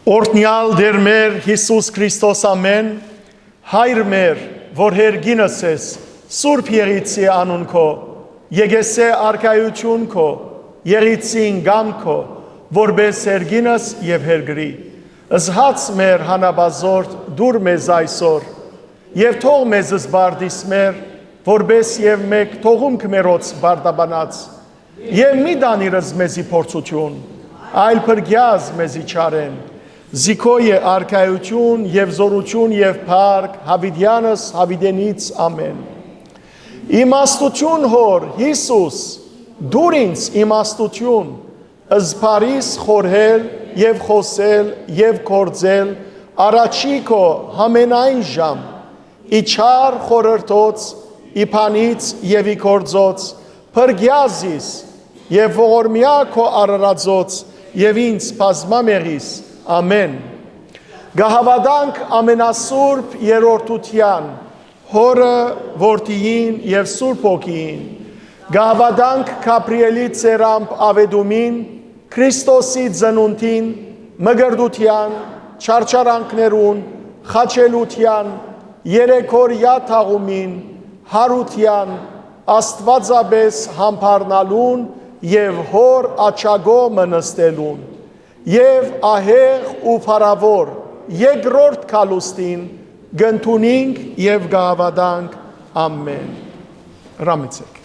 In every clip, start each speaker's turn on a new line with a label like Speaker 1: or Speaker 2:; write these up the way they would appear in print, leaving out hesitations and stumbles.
Speaker 1: Օրհնյալ Տեր մեր Հիսուս Քրիստոս ամեն, Հայր մեր, որ հերգինս ես, Սուրբ Եղիցի անուն քո, եկեսե արքայություն քո, Եղիցին գամ քո, որպես հերգինս եւ հերգրի, զհաց մեր հանաբազորդ դուր մեզ այսօր, եւ թող մեզ զբարդիս մեր, որպես եւ մեկ թողում քմերոց բարդաբանած, եւ մի դանիրս մեզի փորձություն, այլ փրկյազ մեզի չարեն, Զիքոյե արքայություն եւ զորություն եւ փառք Հավիդյանս Հավիդենից ամեն։ Իմաստություն հոր Հիսուս դուր ինձ իմաստություն ըզբարիս խորհել եւ խոսել եւ կործել առաջի քո համենայն ժամ իչար խորհրդոց իփանից եւ իքորձոց փրկյազիս եւ ողորմյա քո արարածոց եւ ինձ բազմամեղիս Ամեն։ Գահավադանք ամենասուրբ երորդության, հորը, որդիին և սուրբ ոգիին, գահավադանք Գաբրիելի ծերամբ ավեդումին, Քրիստոսի ծնունդին, մգրդության, չարչարանքներուն, խաչելության, երեքորյա թաղումին, հարության, աստվածաբես համբարնալուն և հոր աչագո մնստելուն, Եվ ահեղ ու փարավոր երկրորդ քալուստին գնդունինք եւ գահավադանք ամեն։ Ռամեցեք։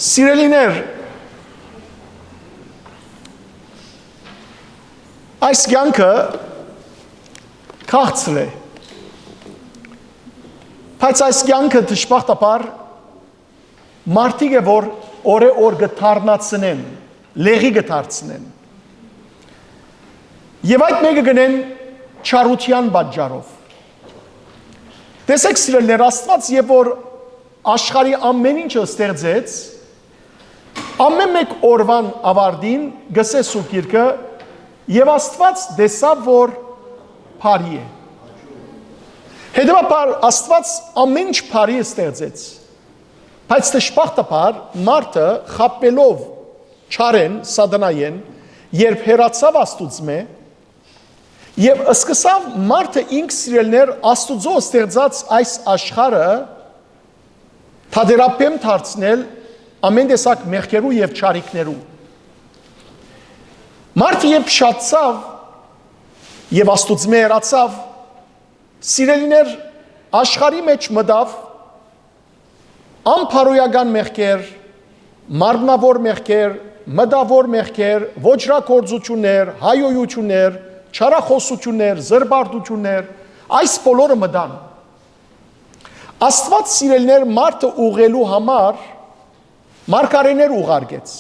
Speaker 1: Սիրելիներ, այս կյանքը քաղցր է, բայց այս կյանքը դժբախտաբար Մարդիկ է, որ օր գթարնացնեն, լեղի գթարցնեն։ Եվ այդ մեկը գնեն չարության պատճառով։ Տեսեք սիրելիներ, Աստված երբ որ աշխարհի ամեն ինչը ստեղծեց, ամեն մեկ օրվան ավարտին գսե Սուրբ Գիրքը եւ Աստված տեսավ, որ բարի է։ Հետևաբար Աստված ամեն ինչ բարի ստեղծեց։ Բայց դժբախտաբար մարդը խաբելով չարեն, սատանայեն, երբ հեռացավ Աստուծմե, եւ սկսավ մարդը ինքս սիրելներ Աստուծո ստեղծած այս աշխարհը թադերապեմ դարձնել ամեն տեսակ մեղքերու եւ չարիքներու։ Մարդը երբ շատացավ եւ Աստուծմե հեռացավ, սիրելիներ աշխարհի մեջ մտավ Անփարոյական մեղքեր, մարմնավոր մեղքեր, մտավոր մեղքեր, ոչրագործություններ, հայոյություններ, չարախոսություններ, զրբարտություններ, այս բոլորը մտան։ Աստված սիրելիներ մարդը ուղղելու համար մարգարեներ ուղարկեց։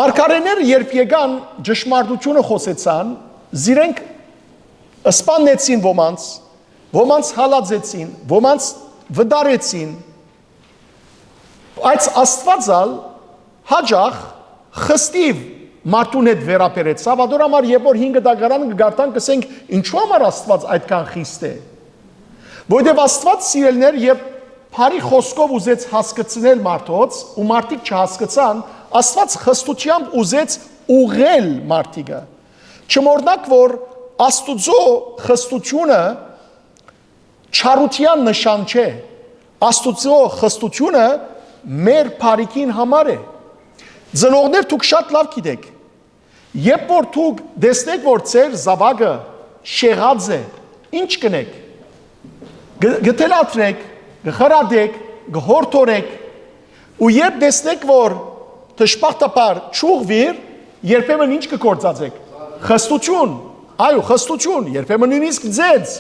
Speaker 1: Մարգարեներ երբ եկան ճշմարտությունը խոսեցան, զիրենք սպանեցին ոմանց հալածեցին, ոմանց վդարեցին, Այս Աստվածալ հաջախ խստիվ մարդուն հետ վերապերեց։ Սավադոր համար երբ որ 5 դագարան կգարտան կսենք ինչու համար Աստված այդքան խիստ է։ Որովհետև Աստված սիրելներ երբ բարի խոսքով ուզեց հասկացնել մարդոց ու մարդիկ չհասկացան, Աստված խստությամբ ուզեց ուղղել մարդիկը։ Չմոռնաք որ Աստուծո խստությունը չարության նշան չէ։ Աստուծո խստությունը մեր բարիքին համար է։ Ծնողներ դուք շատ լավ գիտեք։ Երբ որ դուք տեսնեք որ ձեր զավակը շեղած է, ինչ կնեք։ Գտելատրեք, գխրադեք, գհորթորեք, ու երբ տեսնեք որ դժբախտաբար ճուղվիր, երբեմն ինչ կգործածեք։ Խստություն, այո, խստություն, երբեմն նույնիսկ ձեզ։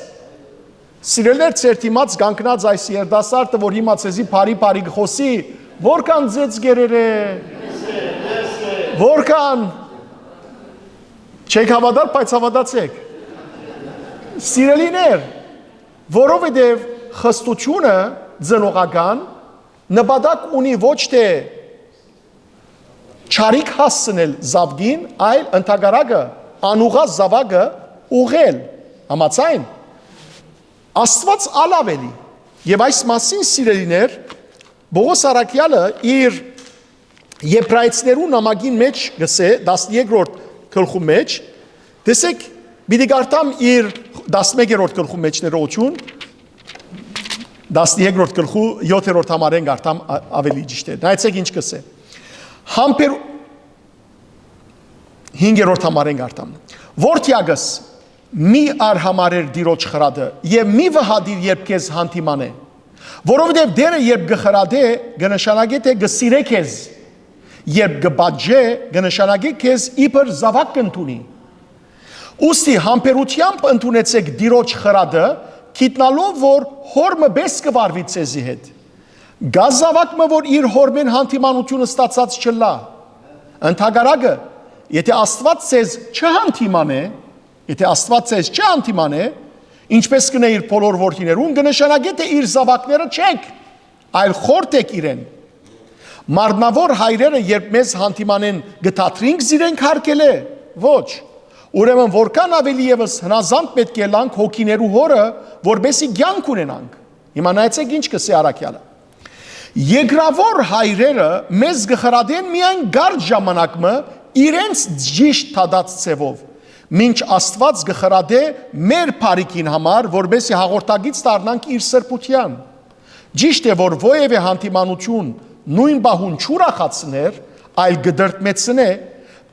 Speaker 1: Սիրելներ ձեր դիմաց կանգնած այս երդասարտը, որ հիմա ցեզի բարի գխոսի, որքան ձեզ գերերը, որքան չեք հավատալ, բայց հավատացեք։ Սիրելիներ, որովհետև խստությունը ծնողական նպատակ ունի ոչ թե չարիք հասցնել զավգին, այլ ընդհակառակը անուղղած զավակը ուղղել, համաձայն։ Աստված ալավելի եւ այս մասին սիրելիներ Բողոս Արաքյալը իր Եբրայեցիներու նամակին մեջ գսե 13-րդ գլխու մեջ տեսեք պիտի գարտամ իր 11-րդ գլխու մեջ ներողություն 13-րդ գլխու 7-րդ համարեն գարտամ ավելի ճիշտ է նայեցեք ինչ գսե համբեր 5-րդ համարեն գարտամ որթյագս մի արհամարեր դիրոջ խրադը եւ մի վհադիր երբ քեզ հանդիման է որովհետեւ դերը երբ գխրադե գնշանագե թե գսիրե քեզ երբ գբաջե գնշանագի քեզ իբր զավակ կընդունի ուստի համբերությամբ ընդունեցեք դիրոջ խրադը գիտնալով որ հորմը բես կվարվի ցեզի հետ գա զավակը որ իր հորմեն հանդիմանությունը ստացած չլա ընդհանրակը եթե Աստված ցեզ չհանդիմանե եթե Աստված ցեզ չհանդիմանե ինչպես կնե իր բոլոր որդիներուն գնշանագի թե իր զավակները չեք այլ խորտեք իրեն Մարմնավոր հայրերը երբ մեզ հանդիմանեն գտատրինք զիրենք հարկել է, ոչ, ուրեմն որքան ավելի եւս հնազանդ պետք է լանք հոգիներու հորը, որբեսի կյանք ունենանք, հիմա նայեցեք ինչ կսե առաքյալը, Եգրավոր հայրերը մեզ գխրադեն միայն գարդ ժամանակը իրենց ճիշտ թադած ծևով, մինչ Աստված գխրադե մեր բարիքին համար, որբեսի հաղորդագից դառնանք իր սրբության, ճիշտ է որ ովևէ հանդիմանություն նույն բահուն չուրախացներ, այլ գդրտմեցնե,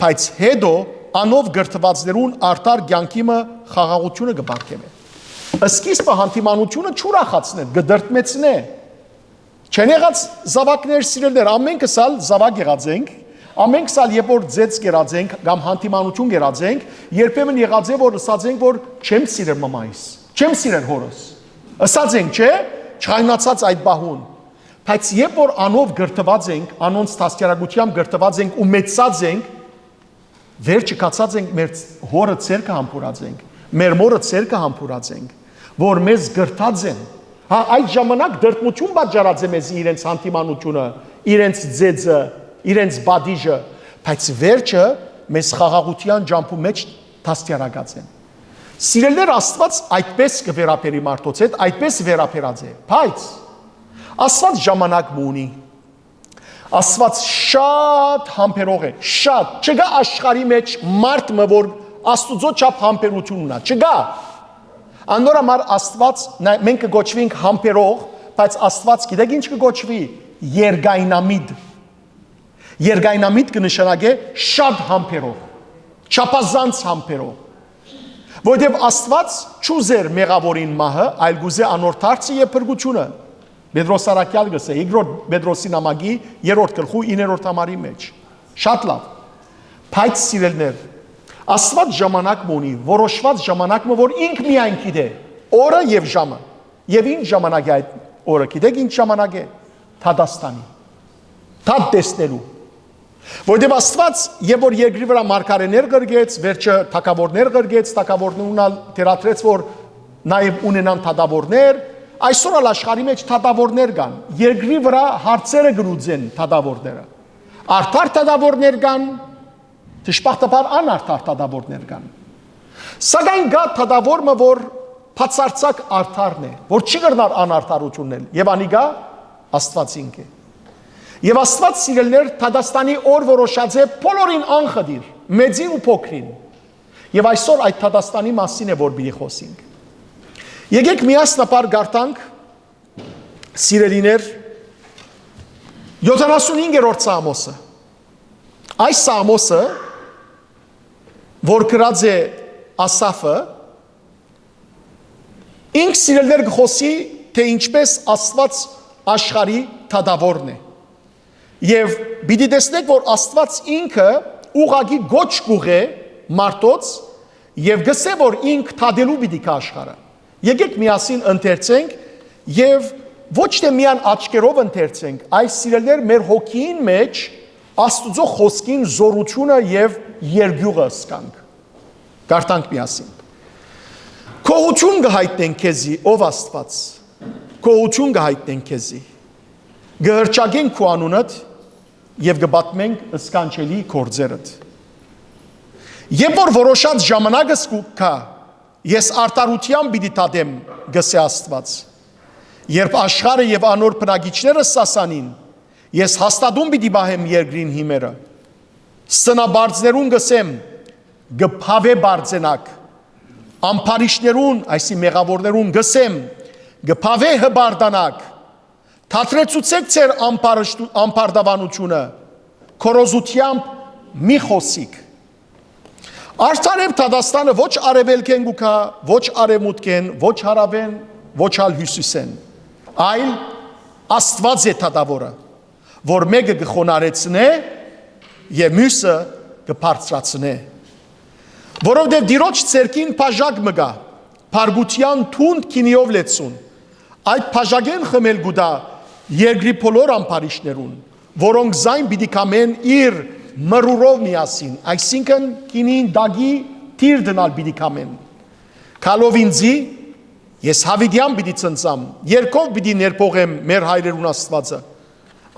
Speaker 1: բայց հետո անով գրթվածներուն արտար կյանքիմը խաղաղությունը կբարգևե։ Սկիզբը հանդիմանությունը չուրախացներ, գդրտմեցնե։ Չեն եղած զավակներ սիրելներ, ամենքս ալ զավակ եղած ենք, ամենքս ալ երբ որ ձեծ կերած ենք, կամ հանդիմանություն կերած ենք, երբեմն եղած է որ ըսած ենք որ չեմ սիրել մամայիս, չեմ սիրել հորս։ Ըսած ենք, չէ, չխայնացած այդ բահուն։ Բայց երբ որ անով գրթված ենք, անոնց դաստիարակությամբ գրթված ենք ու մեծած ենք, վերջը կացած ենք մեր հորը ցերկը համբուրած ենք, մեր մորը ցերկը համբուրած ենք, որ մեզ գրթած են։ Հա այդ ժամանակ դրտմություն պատճառած է մեզ իրենց հանդիմանությունը, իրենց ձեծը, իրենց բադիժը, բայց վերջը մեզ խաղաղության ջամփու մեջ դաստիարակած են։ Սիրելներ Աստված այդպես կվերապերի մարդոց հետ, այդպես վերապերած է, բայց Աստված ժամանակ ունի, Աստված շատ համբերող է, շատ, չգա աշխարհի մեջ մարդը, որ Աստուծո չափ համբերություն ունա, չգա, անորամար Աստված, մենք կգոչվենք համբերող, բայց Աստված գիտեք ինչ կգոչվի, երգայնամիտ, երգայնամիտ կնշանակե շատ համբերող, չափազանց համբերող, որովհետև Աստված չուզեր մեղավորին մահը, այլ գուզե անոր դարձը եւ փրկությունը, Պետրոս Արաքյալ գսե, երկրորդ Պետրոսի նամակի 3-րդ գլխու 9-րդ համարի մեջ։ Շատ լավ։ Բայց սիրելներ, Աստված ժամանակ ունի, որոշված ժամանակ, որ ինք միայն գիտե, օրը եւ ժամը։ Եվ ինչ ժամանակ է այդ օրը, գիտեք ինչ ժամանակ է։ Թադաստանի։ Թադ տեսնելու։ Որտեւ Աստված, երբ որ երկրի վրա մարգարեներ գրգեց, վերջը թագավորներ գրգեց, թագավորներն դերատրեց, որ նաեւ ունենան թադավորներ, այսօր ալ աշխարհի մեջ թադավորներ կան, երկրի վրա հարցերը գրուծեն թադավորները, արդար թադավորներ կան, դժբախտաբար անարդար թադավորներ կան, սակայն կա թադավորը, որ բացարձակ արդարն է, որ չի կրնար անարդարությունն էլ, եւ անիգա Աստվածինք է, եւ Աստված սիրելներ Թադաստանի օր որոշած է բոլորին անխդիր, մեծին ու փոքրին, եւ այսօր այդ Թադաստանի մասին է որ պիտի խոսենք։ Եկեք միասնապար գարտանք, սիրելիներ, 75-րդ Սաղմոսը։ Այս Սաղմոսը, որ գրած է Ասաֆը, ինք սիրելներ կխոսի, թե ինչպես Աստված աշխարհի թադավորն է։ Եվ պիտի տեսնեք, որ Աստված ինքը ուղղակի գոչ կուղե մարդոց եւ գսե, որ ինք թադելու պիտի կա աշխարհը։ Եկեք միասին ընթերցենք եւ ոչ թե միան աչքերով ընթերցենք, այս սիրելներ մեր հոգին մեջ Աստուծո խոսքին զորությունը եւ երգյուղը սկանք։ Գարտանք միասին։ Քողություն կհայտնենք քեզի, ով Աստված։ Քողություն կհայտնենք քեզի։ Գհրճագենք քո անունդ եւ կբատմենք սկանչելի գործերդ։ Երբ որ որոշած ժամանակը սկուկա Ես արտարությամբ պիտի տադեմ գսե Աստված, երբ աշխարհը եւ անոր բնակիչները սասանին, Ես հաստատում պիտի բահեմ երկրին հիմերը, սնաբարձներուն գսեմ, գփավե բարձենակ, ամպարիշներուն, այսի մեղավորներուն գսեմ, գփավե հբարդանակ, թատրեցուցեք ձեր ամպարդավանությունը, քորոզությամբ մի խոսիկ։ Արդարև Թադաստանը ոչ արևելքեն գուքա, ոչ արևմուտքեն, ոչ հարավեն, ոչ ալ հյուսիսեն, այլ Աստված է թադավորը, որ մեկը գխոնարեցնե և մյուսը գբարձրացնե։ Որովհետև դիրոջ ցերկին բաժակ մգա, փարգության թունդ քինիով լեցուն, այդ բաժակեն խմել գուդա երկրի բոլոր ամպարիշներուն, որոնք զայն պիտի կամեն իր մռուրով միասին, այսինքն քինին դագի թիր դնալ պիտի կամեն։ Քալով ինձի ես հավիդյան պիտի ծնծամ, երկով պիտի ներփողեմ մեր հայրերուն Աստվածը։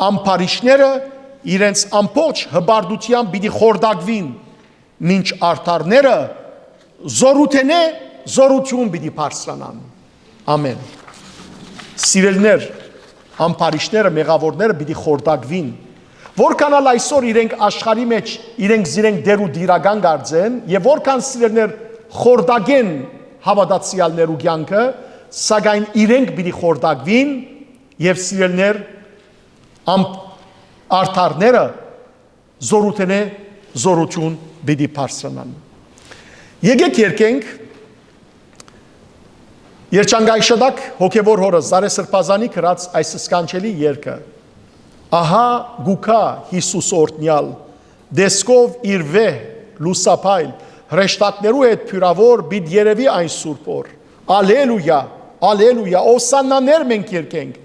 Speaker 1: Ամպարիշները իրենց ամբողջ հբարդությամբ պիտի խորդակվին, մինչ արդարները զորութենե զորություն պիտի բարձրանան։ Ամեն։ Սիրելներ, ամպարիշները, մեղավորները պիտի խորդակվին, որքան այսօր իրենք աշխարհի մեջ իրենք զիրենք դեր ու դիրական գարձեն եւ որքան սիրելներ խորդակեն հավատացյալներու կյանքը, սակայն իրենք պիտի խորդակվին եւ սիրելներ արդարները զորութենե զորություն պիտի բարձրանան։ Եկեք երկենք Երջանկայշդակ հոգևոր հորը Զարե Սրբազանի գրած այս սքանչելի երգը։ Ահա գուքա Հիսուս օրտնյալ, դեսկով իր վեհ լուսապայլ, հրեշտակներու հետ փյուրավոր բիդ երևի այն սուրբ օր։ Ալելույա, ալելույա, ովսանաներ մենք երկենք,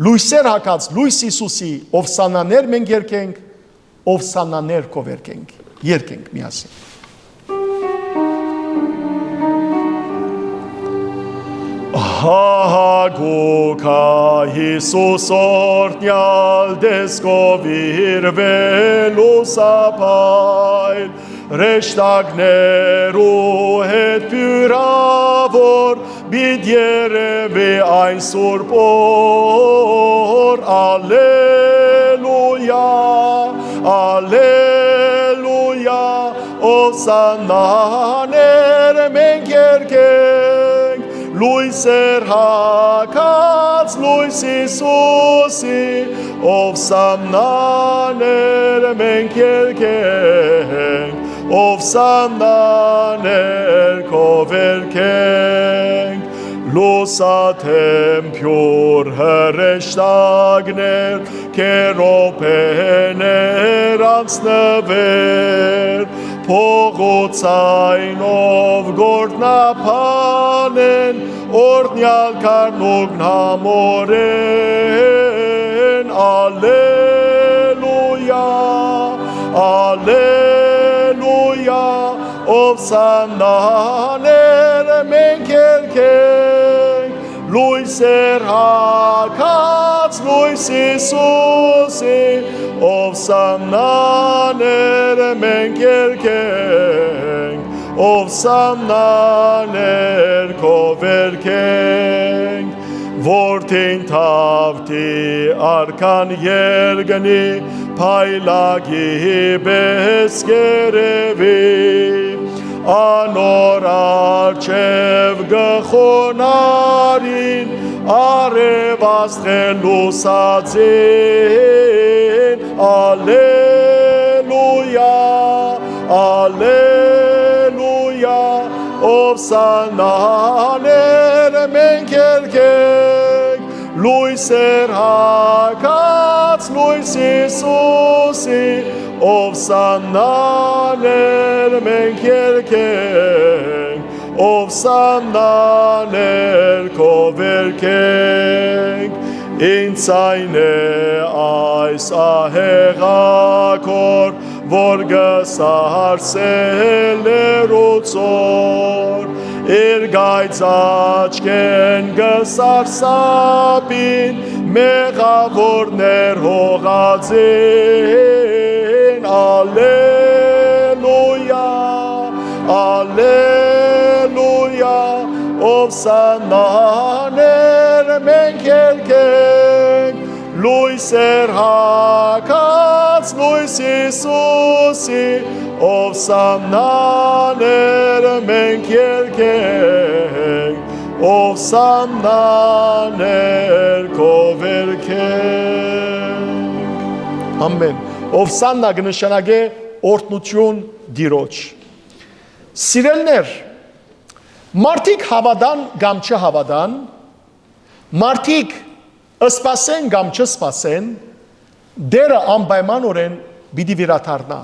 Speaker 1: լույսեր հակած լույս Հիսուսի, ովսանաներ մենք երկենք, ովսանաներ կովերկենք, երկենք միասին։ Հագուկա Հիսուս օրտնյալ դեսկով իր վելուսապայլ, հրեշտակներու հետ փյուրավոր բիդ երևի այն սուրբ օր, ալելույա, ալելույա, ովսանաներ մենք երկենք, լույսեր հակած լույս Հիսուսի, ովսանաներ մենք երկենք, ովսանաներ կովերկենք, լուսաթեմ փյուր հրեշտակներ, կերոպեներ անցնվեր, փողոցայնով գործնապանեն, օրտնյալ կարնուկն համորեն, ալելույա, ալելույա, ովսանաներ մենք երկենք, լույսեր հակած լույս Հիսուսի, ովսանաներ մենք երկենք, ովսանաներ կովերկենք, որդին թավթի արքան երգնի, փայլագի պես կերևի, անոր արջև գխոնարին, արև աստղել լուսածին, ալելույա, ալելույա, ովսանաներ մենք երկենք, լույսեր հակած լույս Հիսուսի, ովսանաներ մենք երկենք, ովսանաներ կովերկենք, ինձ այն է այս ահեղակոր, որ գսարսել է ռուցոր, իր գայծ աչքեն գսարսապին, մեղավորներ հողածին, ալելույա, ալելույա, ովսանաներ մենք երկենք, լույսեր հագած լույս Հիսուսի ով սամնաներ մենք երկենք ով սամնաներ քո վերքենք ամեն ով սամնա կնշանակե օրհնություն դիրոջ սիրելներ մարդիկ հավատան կամ չհավատան մարդիկ սպասեն կամ չսպասեն դերը անպայմանորեն պիտի վերադառնա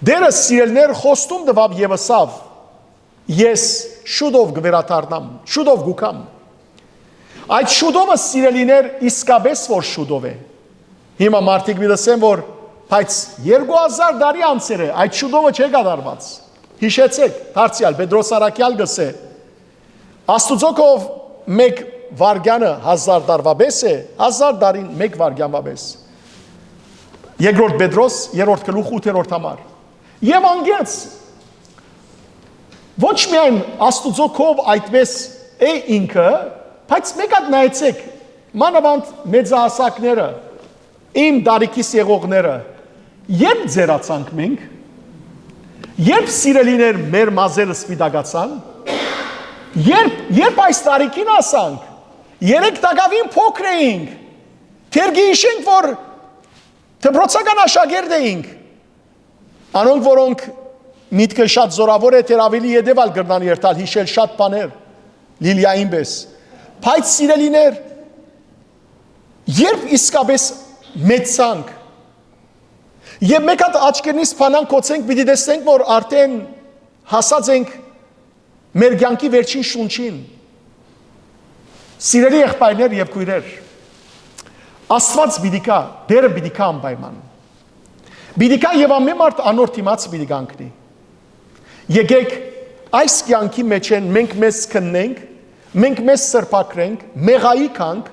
Speaker 1: դերը սիրելներ խոստում տվավ եւ ասավ ես շուտով կվերադառնամ շուտով գուքամ այդ շուտովը սիրելիներ իսկապես որ շուտով է հիմա մարդիկ միտեսեն որ բայց 2000 տարի անցեր է այդ շուտովը չէ կատարված հիշեցեք դարձյալ Պետրոս Արաքյալ գսե Աստուծոքով մեկ վարգյանը 1000 տարվա պես է 1000 տարին մեկ վարգյան վաբես երկրորդ Պետրոս 3-րդ գլուխ 8-րդ համար եւ անգեց ոչ միայն Աստուծոքով այդպես է ինքը բայց մեկ հատ նայեցեք մանավանդ մեծահասակները իմ դարիքիս եղողները երբ ձերացանք մենք երբ սիրելիներ մեր մազերը սպիտակացան երբ այս տարիքին ասանք 3 տակավին փոքր էինք թերգի հիշենք որ դպրոցական աշակերտ էինք անոնք որոնք միտքը շատ զորավոր է թեր ավելի եդեվալ գրնան երթալ հիշել շատ բաներ Լիլիային պես բայց սիրելիներ երբ իսկապես մեծանք եւ մեկ հատ աչքերնից փանանք կոչենք պիտի տեսնենք որ արդեն հասած ենք մեր կյանքի վերջին շունչին սիրելի եղբայրներ եւ քույրեր Աստված պիտի կա դերը պիտի կա անպայման պիտի կա եւ ամեն մարդ անորդ իմաց պիտի կանգնի եկեք այս կյանքի մեջ են մենք մեզ քննենք մենք մեզ սրբակրենք մեղայի կանք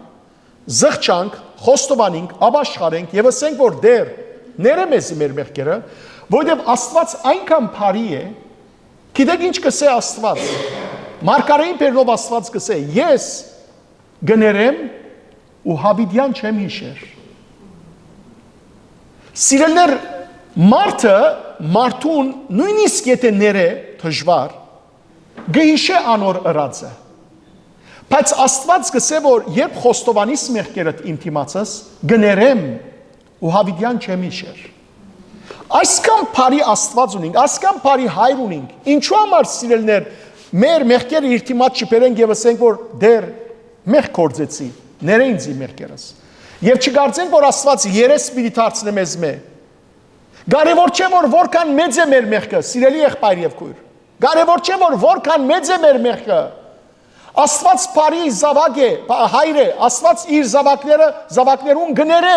Speaker 1: զղջանք խոստովանենք ապաշխարենք եւ ասենք որ դեր ները մեզի մեր մեղքերը որովհետեւ Աստված այնքան բարի է գիտեք ինչ կսե Աստված Մարգարեին բերնով Աստված կսե ես գներեմ ու հավիդյան չեմ հիշեր սիրելներ մարդուն նույնիսկ եթե ները դժվար գհիշե անոր ըրածը բայց Աստված կսե որ երբ խոստովանիս մեղքերդ իմ թիմացս գներեմ ու հավիդյան չեմ հիշեր այսքան բարի Աստված ունենք այսքան բարի հայր ունենք ինչու համար սիրելներ մեր մեղքերը իր թիմաց չբերենք եւ ասենք որ դեր մեղք կործեցի ները ինձի մեղքերս եւ չգարձենք որ Աստված երես պիտի դարձնե մեզ մե կարևոր չէ որ որքան մեծ է մեր մեղքը սիրելի եղբայր եւ քույր կարևոր չէ որ որքան մեծ է մեր մեղքը Աստված բարի զավակ է հայր է Աստված իր զավակներուն գները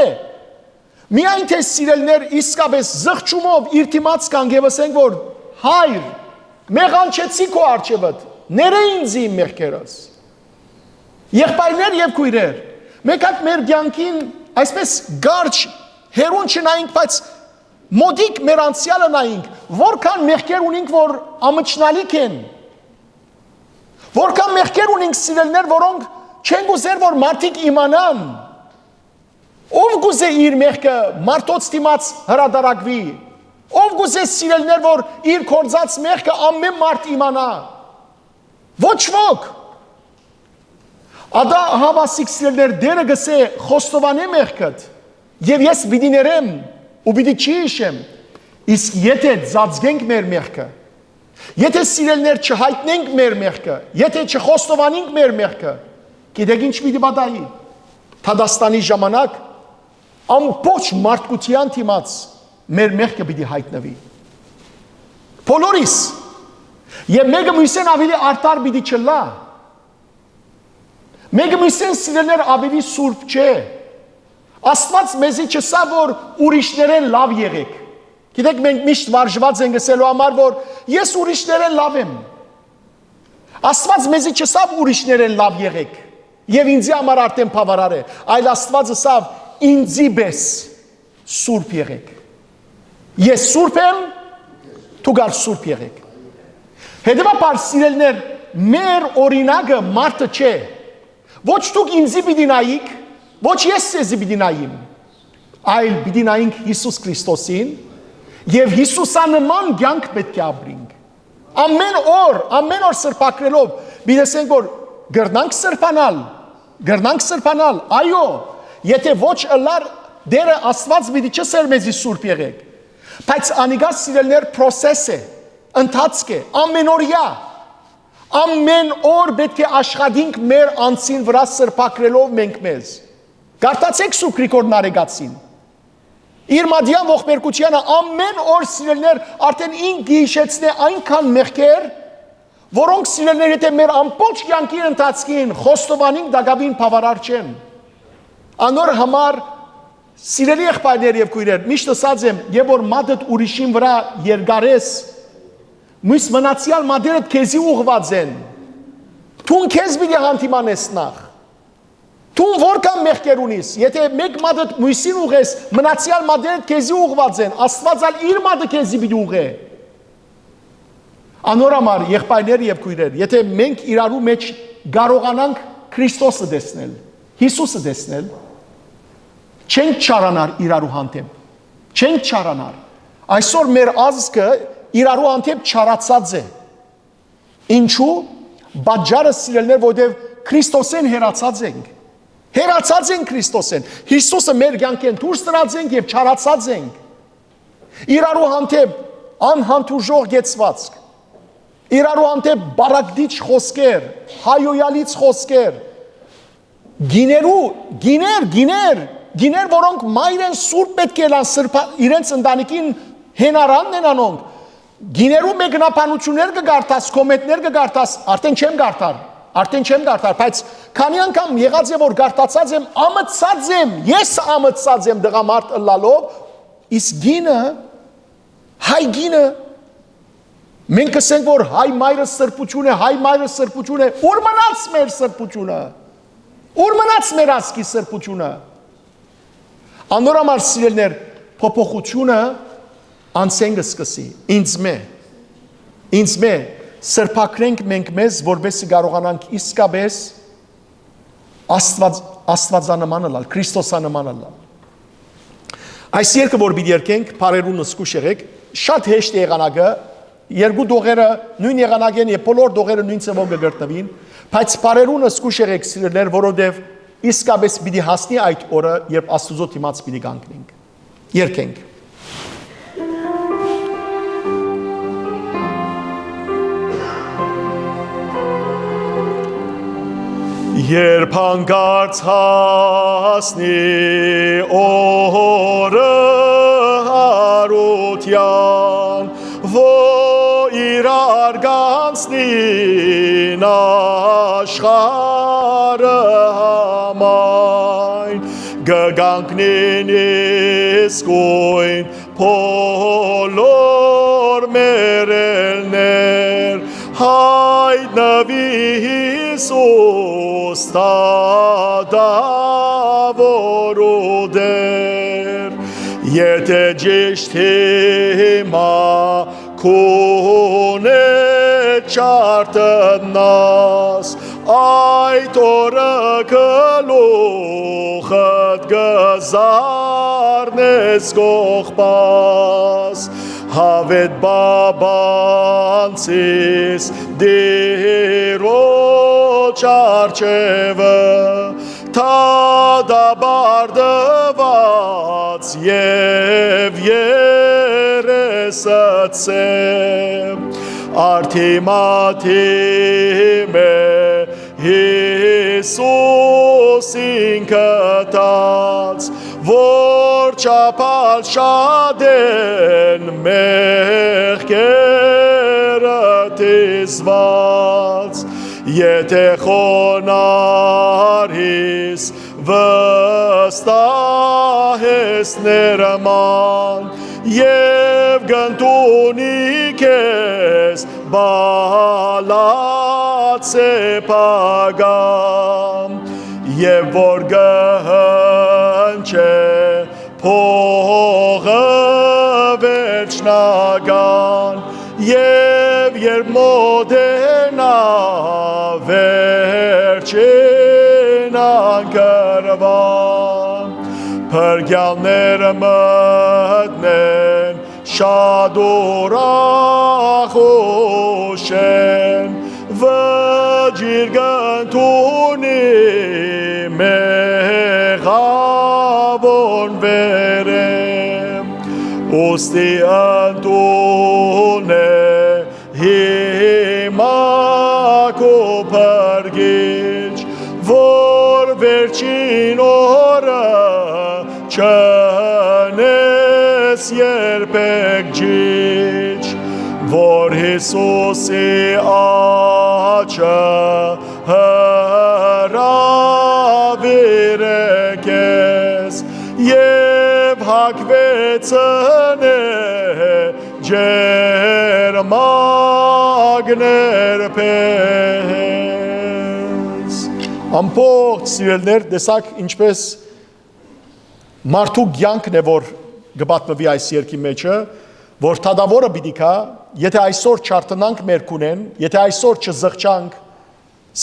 Speaker 1: Միայն թե սիրելներ իսկապես զղջումով իր թիմաց կան եւ ասենք որ հայր մեղանչեցի քո արջևդ ները ինձի մեղքերս Եղբայրներ եւ քույրեր մեկ հատ մեր կյանքին այսպես գարջ հերուն չնայինք բայց մոդիկ մեր անցյալը նայինք որքան մեղքեր ունենք որ ամճնալիք են որքան մեղքեր ունենք սիրելներ որոնք չեն գուզեր որ մարդիկ իմանան Ով գուզե իր մեղքը մարդոց դիմաց հրադարակվի Ով գուզե սիրելներ որ իր կործած մեղքը ամեն մարդ իմանա Ոչ ոք Ադա հավասիկ սիրելներ դերը գսե խոստովանե մեղքդ Եվ ես պիտի ներեմ ու պիտի չի հիշեմ Իսկ եթե ծածկենք մեր մեղքը Եթե սիրելներ չհայտնենք մեր մեղքը Եթե չխոստովանենք մեր մեղքը Գիտեք ինչ պիտի պատահի Թադաստանի ժամանակ ամբողջ մարդկության թիմաց մեր մեղքը պիտի հայտնվի Բոլորիս Եվ մեկը մյուսեն ավելի արտար պիտի չլա Մեկը մյուսեն սիրելներ ավելի սուրբ չէ Աստված մեզի չսա որ ուրիշներեն լավ եղեք Գիտեք մենք միշտ վարժված ենք ասելու համար որ ես ուրիշներեն լավ եմ Աստված մեզի չսավ ուրիշներեն լավ եղեք Եվ ինձի համար արդեն բավարար է Այլ Աստված ասավ ինձի պես սուրբ եղեք Ես սուրբ եմ դուք ալ սուրբ եղեք Հետևաբար սիրելներ մեր օրինակը մարդը չէ Ոչ դուք ինձի պիտի նայիք ոչ ես ձեզի պիտի նայիմ, այլ պիտի նայենք Հիսուս Քրիստոսին եւ Հիսուսանման կյանք պետք է ապրենք։ Ամեն օր սրբակրելով պիտի ասենք որ գրնանք սրբանալ, այո, եթե ոչ ըլլար դերը Աստված պիտի չսեր մեզի սուրբ եղեք, բայց անիկա սիրելներ process է, ընթացք է, ամեն օր պետք է աշխատենք մեր անձին վրա սրբակրելով մենք մեզ։ Գարտացեք Սուրբ Գրիգոր Նարեգացին։ Իր մադյան ողբերգությանը ամեն օր սիրելներ արդեն ինք հիշեցնե այնքան մեղքեր, որոնք սիրելներ եթե մեր ամբողջ կյանքի ընթացքին խոստովանենք դակավին բավարար չեն։ Անոր համար սիրելի եղբայրներ եւ քույրեր, միշտ ասած եմ, եւ որ մատդ ուրիշին վրա երգարես, մյուս մնացյալ մատերդ քեզի ուղված են։ Թուն քեզ պիտի հանդիմանես նախ։ Թուն որքան մեղքեր ունիս, եթե մեկ մատդ մյուսին ուղես, մնացյալ մատերդ քեզի ուղված են, Աստված ալ իր մատը քեզի պիտի ուղե։ Անոր համար եղբայրներ եւ քույրեր, եթե մենք իրարու մեջ կարողանանք Քրիստոսը տեսնել, Հիսուսը տեսնել, չենք չարանար իրարու հանդեպ, չենք չարանար։ Այսօր մեր ազգը իրարու հանդեպ չարացած է։ Ինչու՞, բաժարը սիրելներ, որտեղ Քրիստոսեն հերացած ենք։ Հերացած ենք Քրիստոսեն։ Հիսուսը մեր կյանքեն դուրս տրած ենք եւ չարացած ենք։ Իրարու հանդեպ անհանդուրժող գեցվածք, իրարու հանդեպ բարակդիչ խոսքեր, հայոյալից խոսքեր, գիներ, որոնք մայրեն սուրբ պետք է լան իրենց ընտանիքին հենարանն են անոնք, գիներու մեկնաբանություններ կգարտաս, կոմենտներ կգարտաս, արդեն չեմ գարտար, բայց քանի անգամ եղած է որ գարտացած եմ, ես ամծած եմ դղամարդ ըլլալով, իսկ գինը, հայ գինը, մենք կսենք որ հայ մայրը սրբություն է, ուր մնաց մեր սրբությունը, ուր մնաց մեր ասկի սրբությունը, անոր համար սիրելներ, փոփոխությունը անցենք սկսի, ինձ մե, սրբակրենք մենք մեզ, որբեսի կարողանանք իսկապես աստվածանման ըլալ, Քրիստոսանման ըլալ։ Այս երկը որ պիտի երկենք, բարերունը զգուշ եղեք, շատ հեշտ է եղանակը, երկու դողերը նույն եղանակ են եւ բոլոր դողերը նույն ծավալը կգտնվին, բայց բարերունը զգուշ եղեք սիրելներ, որովհետեւ իսկապես պիտի հասնի այդ օրը, երբ Աստուծո դիմաց պիտի կանգնենք։ Երկենք։ Երբ հանկարծ հասնի օրը հարության, որ իրար գանցնին աշխարհը համայն, կգանքնին իսկույն բոլոր մերելներ, հայտնվի Հիսուս տադավոր ու դեր, եթե ճիշտ հիմա քունե չարտնաս, այդ օրը գլուխդ գզարնես կողպաս, հավետ բաբանցիս դիրոջ արջևը, թադաբարդված և երեսըցեմ, արդիմատիմ է Հիսուսին կտած, որ չապալ շատ են մեղքերը տիզված, եթե խոնարհիս վստահես ներման, և գնդունի քեզ բալած է պագամ, և որ գհնչե փողը վերջնական, և երբ մոտենա վերջին անկրվան, Հրգյալները մտնեն շատ ուրախ են վջիր գնդունի մեղավոն վերեմ ուստի ընդուն է հիմա քո փրկիչ որ վերջին օրը չնես երբեք ջիջ որ Հիսուսի աչը հրավիրե քեզ եւ հագվեցնե ջերմագներ պես ամբողջ սիրելներ տեսակ ինչպես մարդու կյանքն է որ գբատնվի այս երկի մեջը որ թադավորը պիտի կա եթե այսօր չարտնանք մեր կունեն եթե այսօր չզղջանք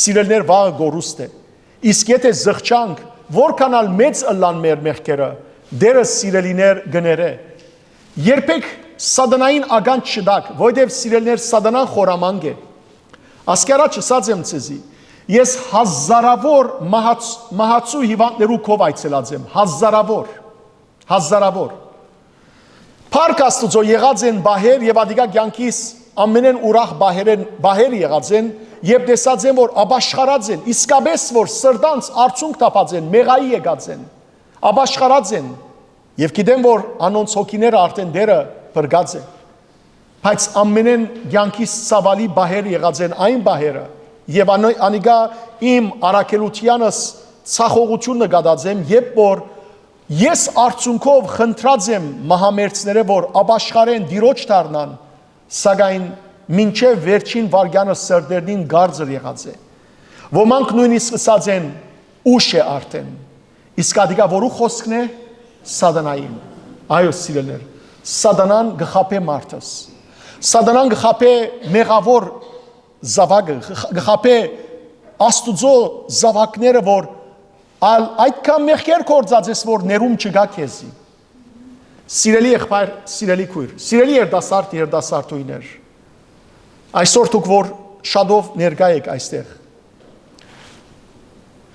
Speaker 1: սիրելներ վաղը գորուստ է իսկ եթե զղջանք որքանալ մեծ ըլլան մեր մեղքերը դերը սիրելիներ գները երբեք սատանային ագանջ չդակ որովհետև սիրելներ սատանան խորամանկ է ասկերա չսած եմ ցեզի ես հազարավոր մահացու հիվանդներու կով այցելած եմ հազարավոր Փառք Աստծո եղած են բահեր եւ ադիգա կյանքիս ամենեն ուրախ բահեր եղած են եւ տեսած են որ աբաշխարած են իսկապես որ սրտանց արցունք տապած են մեղայի եկած են աբաշխարած են եւ գիտեմ որ անոնց հոգիները արդեն դերը բրգած է բայց ամենեն կյանքիս ցավալի բահեր եղած են այն բահերը եւ անիգա իմ արաքելությանս ցախողություն նկատած եմ երբ որ Ես արցունքով խնդրած եմ մահամերձները, որ աբաշխարեն դիրոջ դառնան, սակայն մինչև վերջին վարգյանը սրտերին գարձր եղած է։ Ոմանք նույնիսկ ասած են ուշ է արդեն։ Իսկ ադիգա որու խոսքն է սատանային։ Այո, սիրելներ, սատանան գխապե մարդս։ Սատանան գխապե մեղավոր զավակը, գխապե Աստուծո զավակները, որ այդքան մեղքեր կործած ես, որ ներում չգա քեզի։ Սիրելի եղբայր, սիրելի քույր, սիրելի երդասարտուհիներ, այսօր դուք որ շատով ներկա եք այստեղ,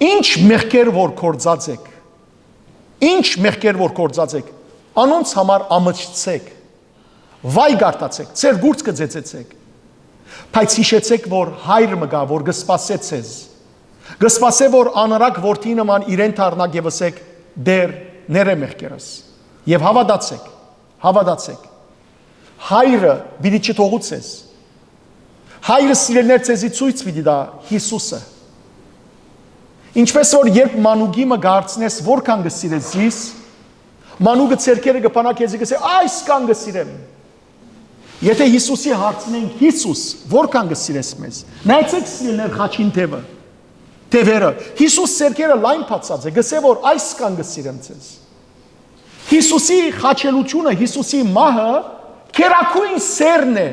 Speaker 1: ինչ մեղքեր որ կործած եք, անոնց համար ամաչցեք, վայ գարտացեք, ձեր գուրծքը ձեծեցեք, բայց հիշեցեք, որ հայր մգա, որ գսպասե ձեզ, գսպասե, որ անարակ որդի նման իրեն թարնակ և ասեք, դեր ները մեղքերս, և հավատացեք, հայրը բիդի չթողու ձեզ, հայրը սիրելներ ձեզի ցույց պիտի դա Հիսուսը, ինչպես որ երբ մանուկի մը գարցնես, որքան գսիրես զիս, մանուկը ցերքերը գպանա քեզի գսե, այս կան գսիրեմ, եթե Հիսուսի հարցնենք, Հիսուս, որքան գսիրես մեզ, նայեցեք սիրելներ խաչին թևերը, Հիսուս ցերքերը լայն փացած է, գսե որ այս կան գսիրեմ ձեզ, Հիսուսի խաչելությունը, Հիսուսի մահը, քերակույն սերն է,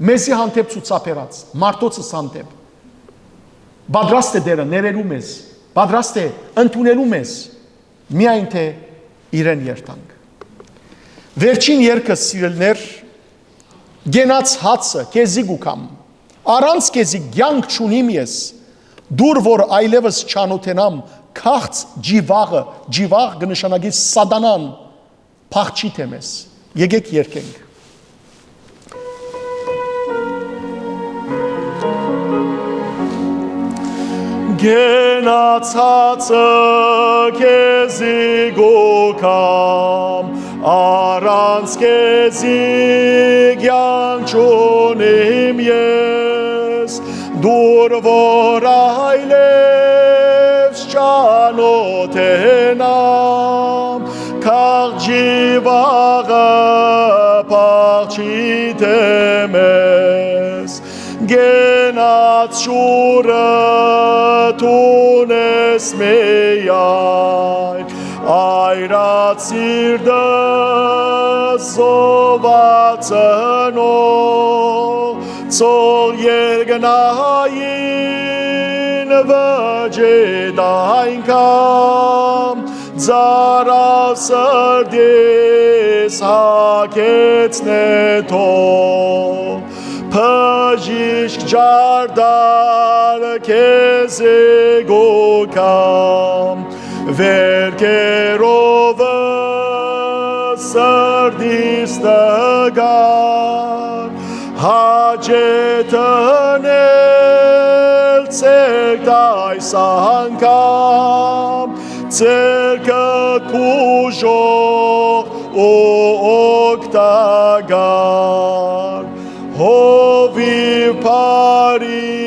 Speaker 1: մեզի հանդեպ ցուցաբերած, մարդոցս հանդեպ, պատրաստ է դերը ներելու մեզ, պատրաստ է ընդունելու մեզ, միայն թե իրեն երթանք։ Վերջին երկը սիրելներ, գենաց հացը, քեզի գուքամ, առանց քեզի կյանք չունիմ ես, դուր որ այլևս չանոթենամ, քաղց ջիվաղ կնշանակի սատանան, փախչի թե մեզ, եկեք երգենք։ Գենաց հացը քեզի գուքամ, առանց քեզի կյանք չունիմ ես, դուր որ այլևս չանոթենամ, քաղց ջիվաղը փախչի թե մեզ, գենաց շուրը տունես միայն, այրած սիրտը զոհվածնող, ծող երգնային վջետ այնքան, Զարասրդիս հագեցնետո Բժիշկ ջարդար քեզ գոքամ Վերքերով սրդիս տգար Հաջետնել ցերկ այս անգամ Ցերկը կուժող օգտագար Հովիվ բարի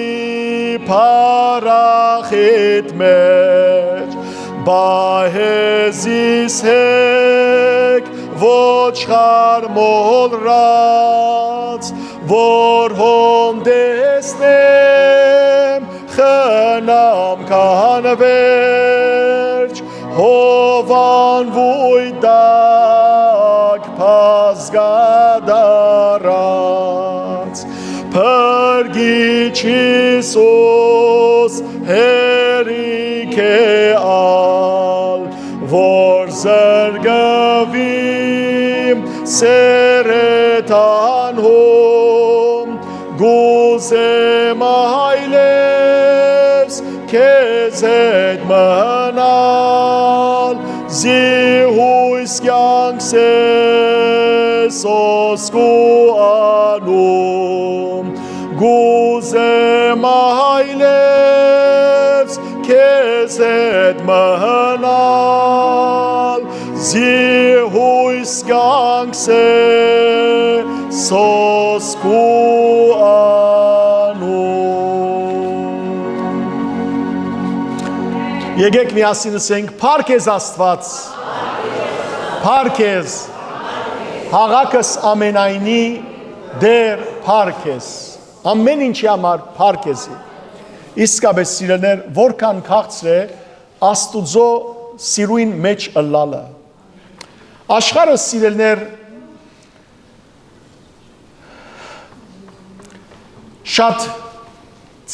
Speaker 1: փարախիտ մեջ Բահեզիս հեք ոչխար մոլրած Որ հոմ դեսնեմ խնամ կանվերջ Հովան վույդակ պազգադարած Պրգիչ Հիսուս հերիք է ալ Որ զրգվիմ սերետանհում Գուզեմ այլևս քեզ հետ մնալ Զիհույս կյանքս ես ոսկու անում Գուզեմ այլևս քեզ հետ մնալ Զիհույս կյանքս ես ոսկու Եկեք միասին ասենք, փառք ես Աստված, փառք ես, հաղաքս ամենայնի դեր փառք ես, ամեն ինչի համար փառք ես։ Իսկապես սիրելիներ, որքան քաղցր է Աստուծո սիրույն մեջ ըլլալը։ Աշխարհը սիրելիներ շատ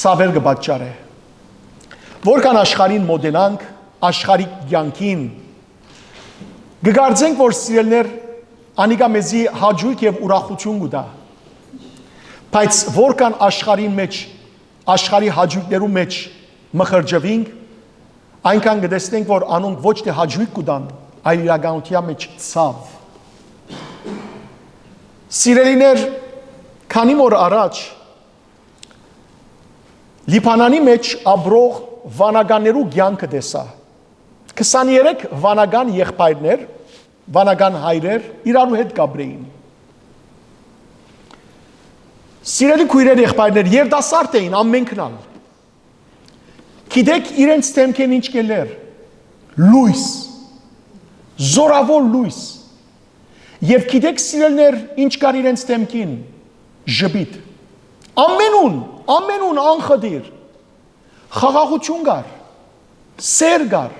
Speaker 1: ցավեր կպատճառ է։ Որքան աշխարհին մոդելանք, աշխարհի կյանքին կգարձենք, որ սիրելիներ անիկա մեզի հաճույք եւ ուրախություն կտա։ Բայց որքան աշխարհի մեջ, աշխարհի հաճույքներու մեջ մխրջվենք, այնքան կտեսնենք, որ անոնք ոչ թե հաճույք կտան, այլ իրականության մեջ ցավ։ Սիրելիներ, քանի որ առաջ Լիբանանի մեջ ապրող վանականներու կյանքը տեսա 23 վանական եղբայրներ, վանական հայրեր իրարու հետ կապրեին։ Սիրելի քույրեր եղբայրներ, երիտասարդ էին ամենքն ալ։ Գիտեք իրենց թեմքեն ինչ կելեր։ Լույս, զորավոր լույս։ Եվ գիտեք սիրելիներ, ինչ կար իրենց թեմքին։ Ժպիտ։ Ամենուն անխդիր։ Խաղաղություն կար, սեր կար,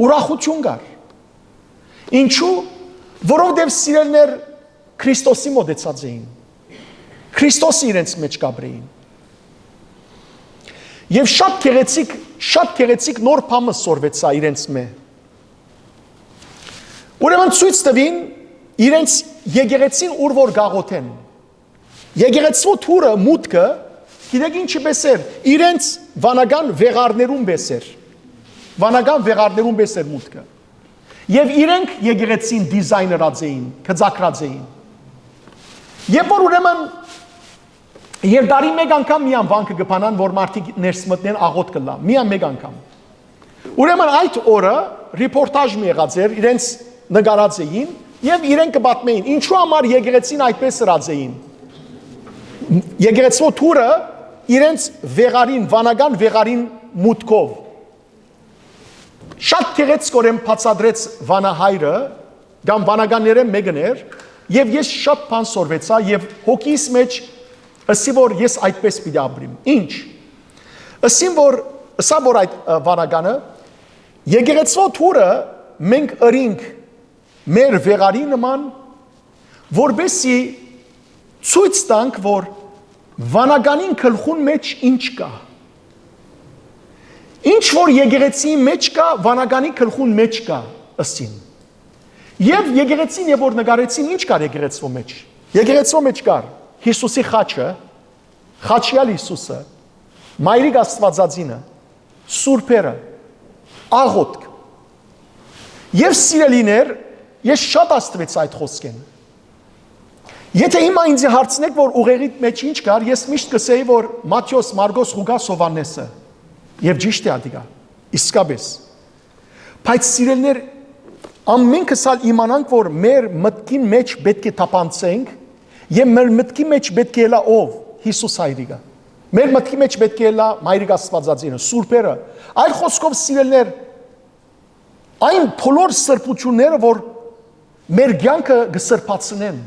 Speaker 1: ուրախություն կար։ Ինչու, որովհետև սիրելիներ Քրիստոսի մոտեցած էին։ Քրիստոսը իրենց մեջ կապրեին։ Եվ շատ քեղեցիկ նոր բամը սորվեցա իրենց մե։ Ուրեմն ցույց տվին իրենց եկեղեցին ուր որ գաղոթեն։ Եկեղեցու թուրը մուտքը Գիտեք ինչի բեսեր, իրենց վանական վեղարներուն բեսեր, մուտքը։ Եվ իրենք եկեղեցին դիզայներած էին, կծակրած էին։ Եվ որ ուրեմն, եւ դարի մեկ անգամ միան վանքը գպանան, որ մարդիկ ներս մտնեն աղոտ կլա, միան մեկ անգամ։ Ուրեմն այդ օրը ռիպորտաժ մի եղած էր, իրենց նկարած էին, եւ իրենք կպատմեին, ինչու համար եկեղեցին այդպես սրած էին։ Եկեղեցու թուրը իրենց վեղարին, վանական վեղարին մուտքով։ Շատ քեղեցկորեն բացադրեց վանահայրը, կամ վանականները մեկն էր, եւ ես շատ բան սորվեցա եւ հոգիս մեջ ասի որ ես այդպես պիտի ապրեմ։ Ինչ։ Ասին որ ասա որ այդ վանականը եկեղեցու թուրը մենք ըրինք մեր վեղարի նման, որբեսի ցույց տանք որ վանականին գլխուն մեջ ինչ կա։ Ինչ որ եկեղեցի մեջ կա, վանականի գլխուն մեջ կա։ ըստին։ Եվ եկեղեցին եւ որ նկարեցին ինչ կար եկեղեցու մեջ։ Եկեղեցու մեջ կար Հիսուսի խաչը, խաչյալ Հիսուսը, Մայրիկ Աստվածածինը, սուրբերը, աղոթք։ Եվ սիրելիներ, ես շատ աստվեց այդ խոսքեն։ Եթե հիմա ինձ հարցնեք, որ ուղեղի մեջ ինչ կար, ես միշտ կսեի, որ Մատթեոս, Մարգոս, Ղուկաս, Հովհաննեսը։ Եվ ճիշտ է ադիգա, իսկապես։ Բայց սիրելիներ, ամենքս ալ իմանանք, որ մեր մտքի մեջ պետք է տապանցենք, եւ մեր մտքի մեջ պետք է լա ով Հիսուս հայրիկը։ Մեր մտքի մեջ պետք է լա Մայրիկ Աստվածածինը, սուրբերը։ Այլ խոսքով սիրելիներ, այն բոլոր սրբությունները, որ մեր կյանքը կսրբացնեն։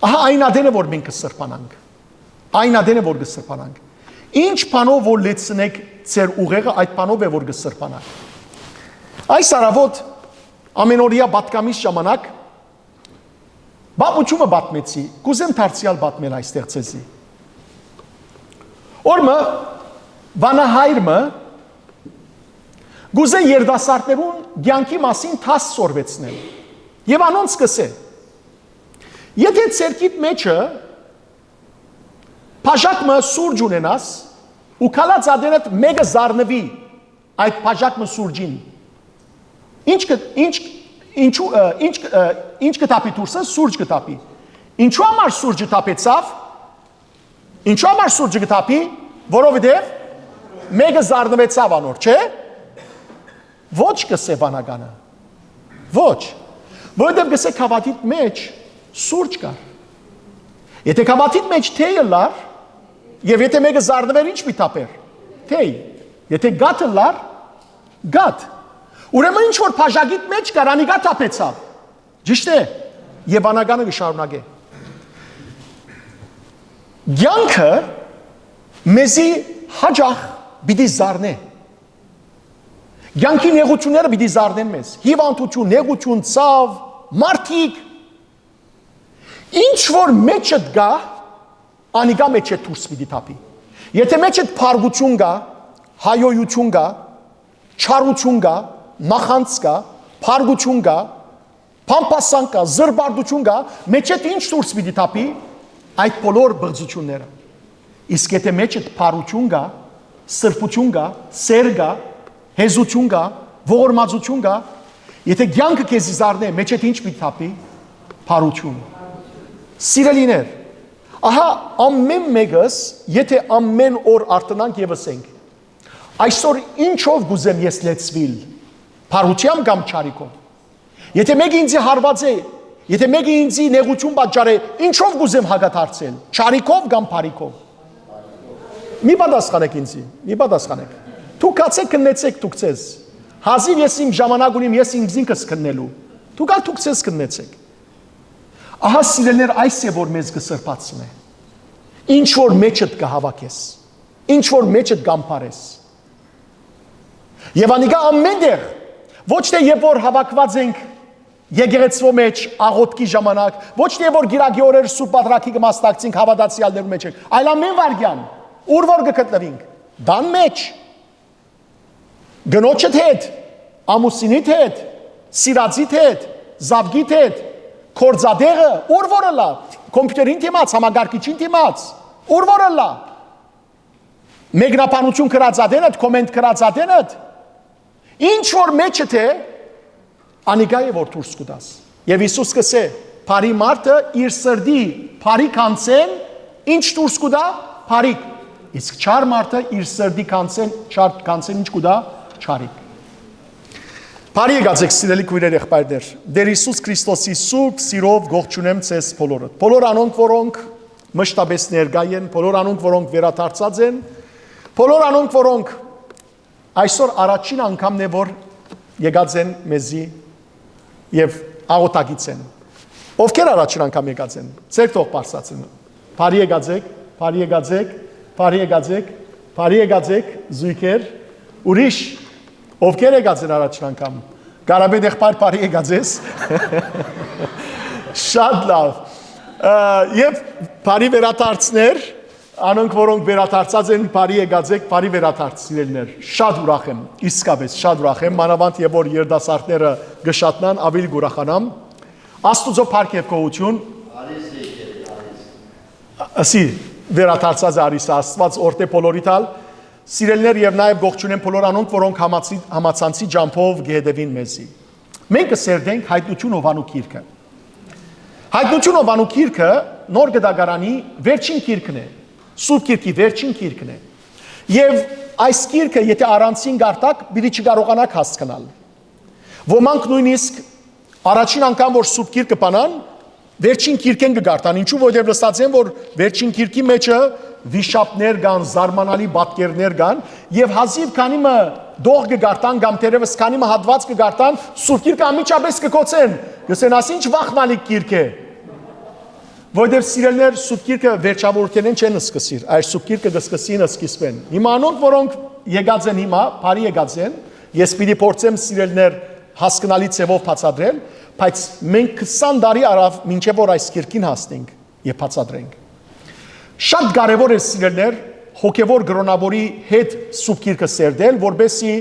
Speaker 1: Ահա այն ադենը, որ մենք կսրբանանք։ Այն ադենը, որ կսրբանանք։ Ինչ բանով որ լեցնեք ձեր ուղեղը, այդ բանով է որ կսրբանաք։ Այս առավոտ ամենօրյա պատկամիս ժամանակ բապուչումը պատմեցի, կուզեմ դարձյալ պատմել այստեղ ցեզի։ Օրմը վանահայրը գուզե երդասարտներուն կյանքի մասին թաս սորվեցնել։ Եվ անոնց սկսե։ Եթե ցերկիտ մեջը բաժակը սուրջ ունենաս ու կալած ադենդ մեկը զարնվի այդ բաժակը սուրջին։ Ինչ կտապի դուրսը սուրջ կտապի։ Ինչու համար սուրջը տապեցավ։ Ինչու համար սուրջը կտապի, որովհետև մեկը զարնվեցավ անոր, չէ։ Ոչ կսե բանականը։ Ոչ։ Որովհետև կսե քավաթիտ մեջ սուրջ կար։ Եթե քավաթիտ մեջ թեյը լար, եւ եթե մեկը զարնվեր ինչ մի տապեր։ Թեյ։ Եթե գաթը լար, գաթ։ Ուրեմն ինչ որ բաժակիտ մեջ կար, անիկա տապեցավ։ Ճիշտ է։ Եվ բանականը կշարունակե։ Կյանքը մեզի հաջող պիտի զարնե։ Կյանքի նեղությունները պիտի զարնեն մեզ։ Հիվանդություն, նեղություն, ցավ, մարդիկ։ Ինչ որ մեջդ գա, անիկա մեջդ դուրս պիտի տապի։ Եթե մեջդ փարգություն գա, հայոյություն գա, չարություն գա, նախանց կա, փարգություն կա, փամփասան կա, զրբարդություն կա, մեջդ ինչ դուրս պիտի տապի, այդ բոլոր բղձությունները։ Իսկ եթե մեջդ փարություն կա, սրբություն կա, սեր կա, հեզություն կա, ողորմածություն կա, եթե կյանքը քեզ զարնե, մեջդ ինչ պիտի տապի, փարություն։ Սիրելիներ, ահա ամեն մեկս, եթե ամեն օր արտնանք եւ ասենք, այսօր ինչով գուզեմ ես լեցվիլ, փարությամբ կամ չարիքով։ Եթե մեկը ինձ հարված է, եթե մեկը ինձ նեղություն պատճառ է, ինչով գուզեմ հագաթարցել, չարիքով կամ փարիքով։ Մի պատասխանեք ինձ, մի պատասխանեք։ Դուք կացեք քննեցեք դուք ցեզ։ Հազիվ ես իմ ժամանակ ունիմ, ես ինքս քննելու։ Դուք ալ դուք ցեզ քննեցեք։ Ահա սիրելիներ, այս է որ մեզ կսրբացնե։ Ինչ որ մեջդ կհավաքես, ինչ որ մեջդ կամփարես։ Եվ անիկա ամենտեղ ոչ թե երբ որ հավաքված ենք եկեղեցու մեջ աղոթքի ժամանակ, ոչ թե երբ որ գիրագի օրեր սուրբ պատրակի կմասնակցենք հավատացյալներու մեջ, այլ ամեն վարքյան, ուր որ կգտնվենք, դան մեջ, գնոջդ հետ, ամուսինիդ հետ, սիրածիդ հետ, զավգիդ հետ, կորձադեղը, ուր որը լա, կոմպյուտերին թիմաց, համագարկիչին թիմաց, ուր որը լա, մեկնաբանություն կրած ադենդ, կոմենտ կրած ադենդ, ինչ որ մեջդ է, անիկա է որ դուրս կուտաս։ Եվ Հիսուս կսե, բարի մարդը իր սրդի բարիք անցեն, ինչ դուրս կուտա, բարիք։ Իսկ չար մարդը իր սրդի կանցեն ինչ կուտա, չարիք։ Բարի եկացեք սիրելի քույրեր եղբայրներ։ Դեր Հիսուս Քրիստոսի սուրբ սիրով գողջունեմ ցեզ բոլորդ։ Բոլոր անոնք, որոնք մշտապես ներկա են, բոլոր անոնք, որոնք վերադարձած են, բոլոր անոնք, որոնք այսօր առաջին անգամն է որ եկած են մեզի եւ աղոթագից են։ Ովքեր առաջին անգամ եկած են։ Ձեր թող բարձրացին։ Բարի եկացեք, բարի եկացեք, բարի եկացեք, բարի եկացեք, զույգեր, ուրիշ ովքեր եկած են առաջին անգամ։ Կարաբեդ եղբայր բարի եկած ես։ Շատ լավ։ Եվ բարի վերադարձներ, Անոնք որոնք վերադարձած են, բարի եկած եք, բարի վերադարձ սիրելիներ։ Շատ ուրախ եմ, իսկապես շատ ուրախ եմ, մանավանդ եւ որ երդասարտները գշատնան, ավելի ուրախանամ։ Աստուծո փառք եւ գոհություն։ Ասի վերադարձած արիս Աստված օրտե բոլորիթալ սիրելիներ եւ նաեւ գողջունեմ բոլոր անոնք, որոնք համացանցի ջամփով գեհդեվին մեզի։ Մենք կսերդենք հայտնություն ովանու գիրքը։ Հայտնություն ովանու գիրքը նոր գդագարանի վերջին գիրքն է։ Սուրբ գիրքի վերջին գիրքն է։ Եվ այս գիրքը, եթե առանցին գարտակ, պիտի չկարողանաք հասկանալ։ Ոմանք նույնիսկ առաջին անգամ որ սուրբ գիրքը բանան, վերջին գիրքեն կգարտան, ինչու որովհետև լսած են, որ վերջին գիրքի մեջը վիշապներ կան, զարմանալի պատկերներ կան, եւ հազիվ քանիմը դող կգարտան կամ թերևս քանիմը հատված կգարտան, սուրբ գիրքը ամիջապես կկոչեն, գսեն ասինչ վախնալի գիրք է։ Որովհետև սիրելիներ սուրբ գիրքը վերջավորությունեն չեն սկսիր, այս սուրբ գիրքը կսկսին սկիզբեն։ Հիմա անոնք, որոնք եկած են հիմա, բարի եկած են, ես պիտի փորձեմ սիրելիներ հասկանալի ձևով բացատրել, բայց մենք 20 տարի արավ մինչև որ այս գիրքին հասնենք եւ բացատրենք։ Շատ կարևոր է սիրելիներ հոգեվոր գրոնավորի հետ սուրբ գիրքը սերդել, որբեսի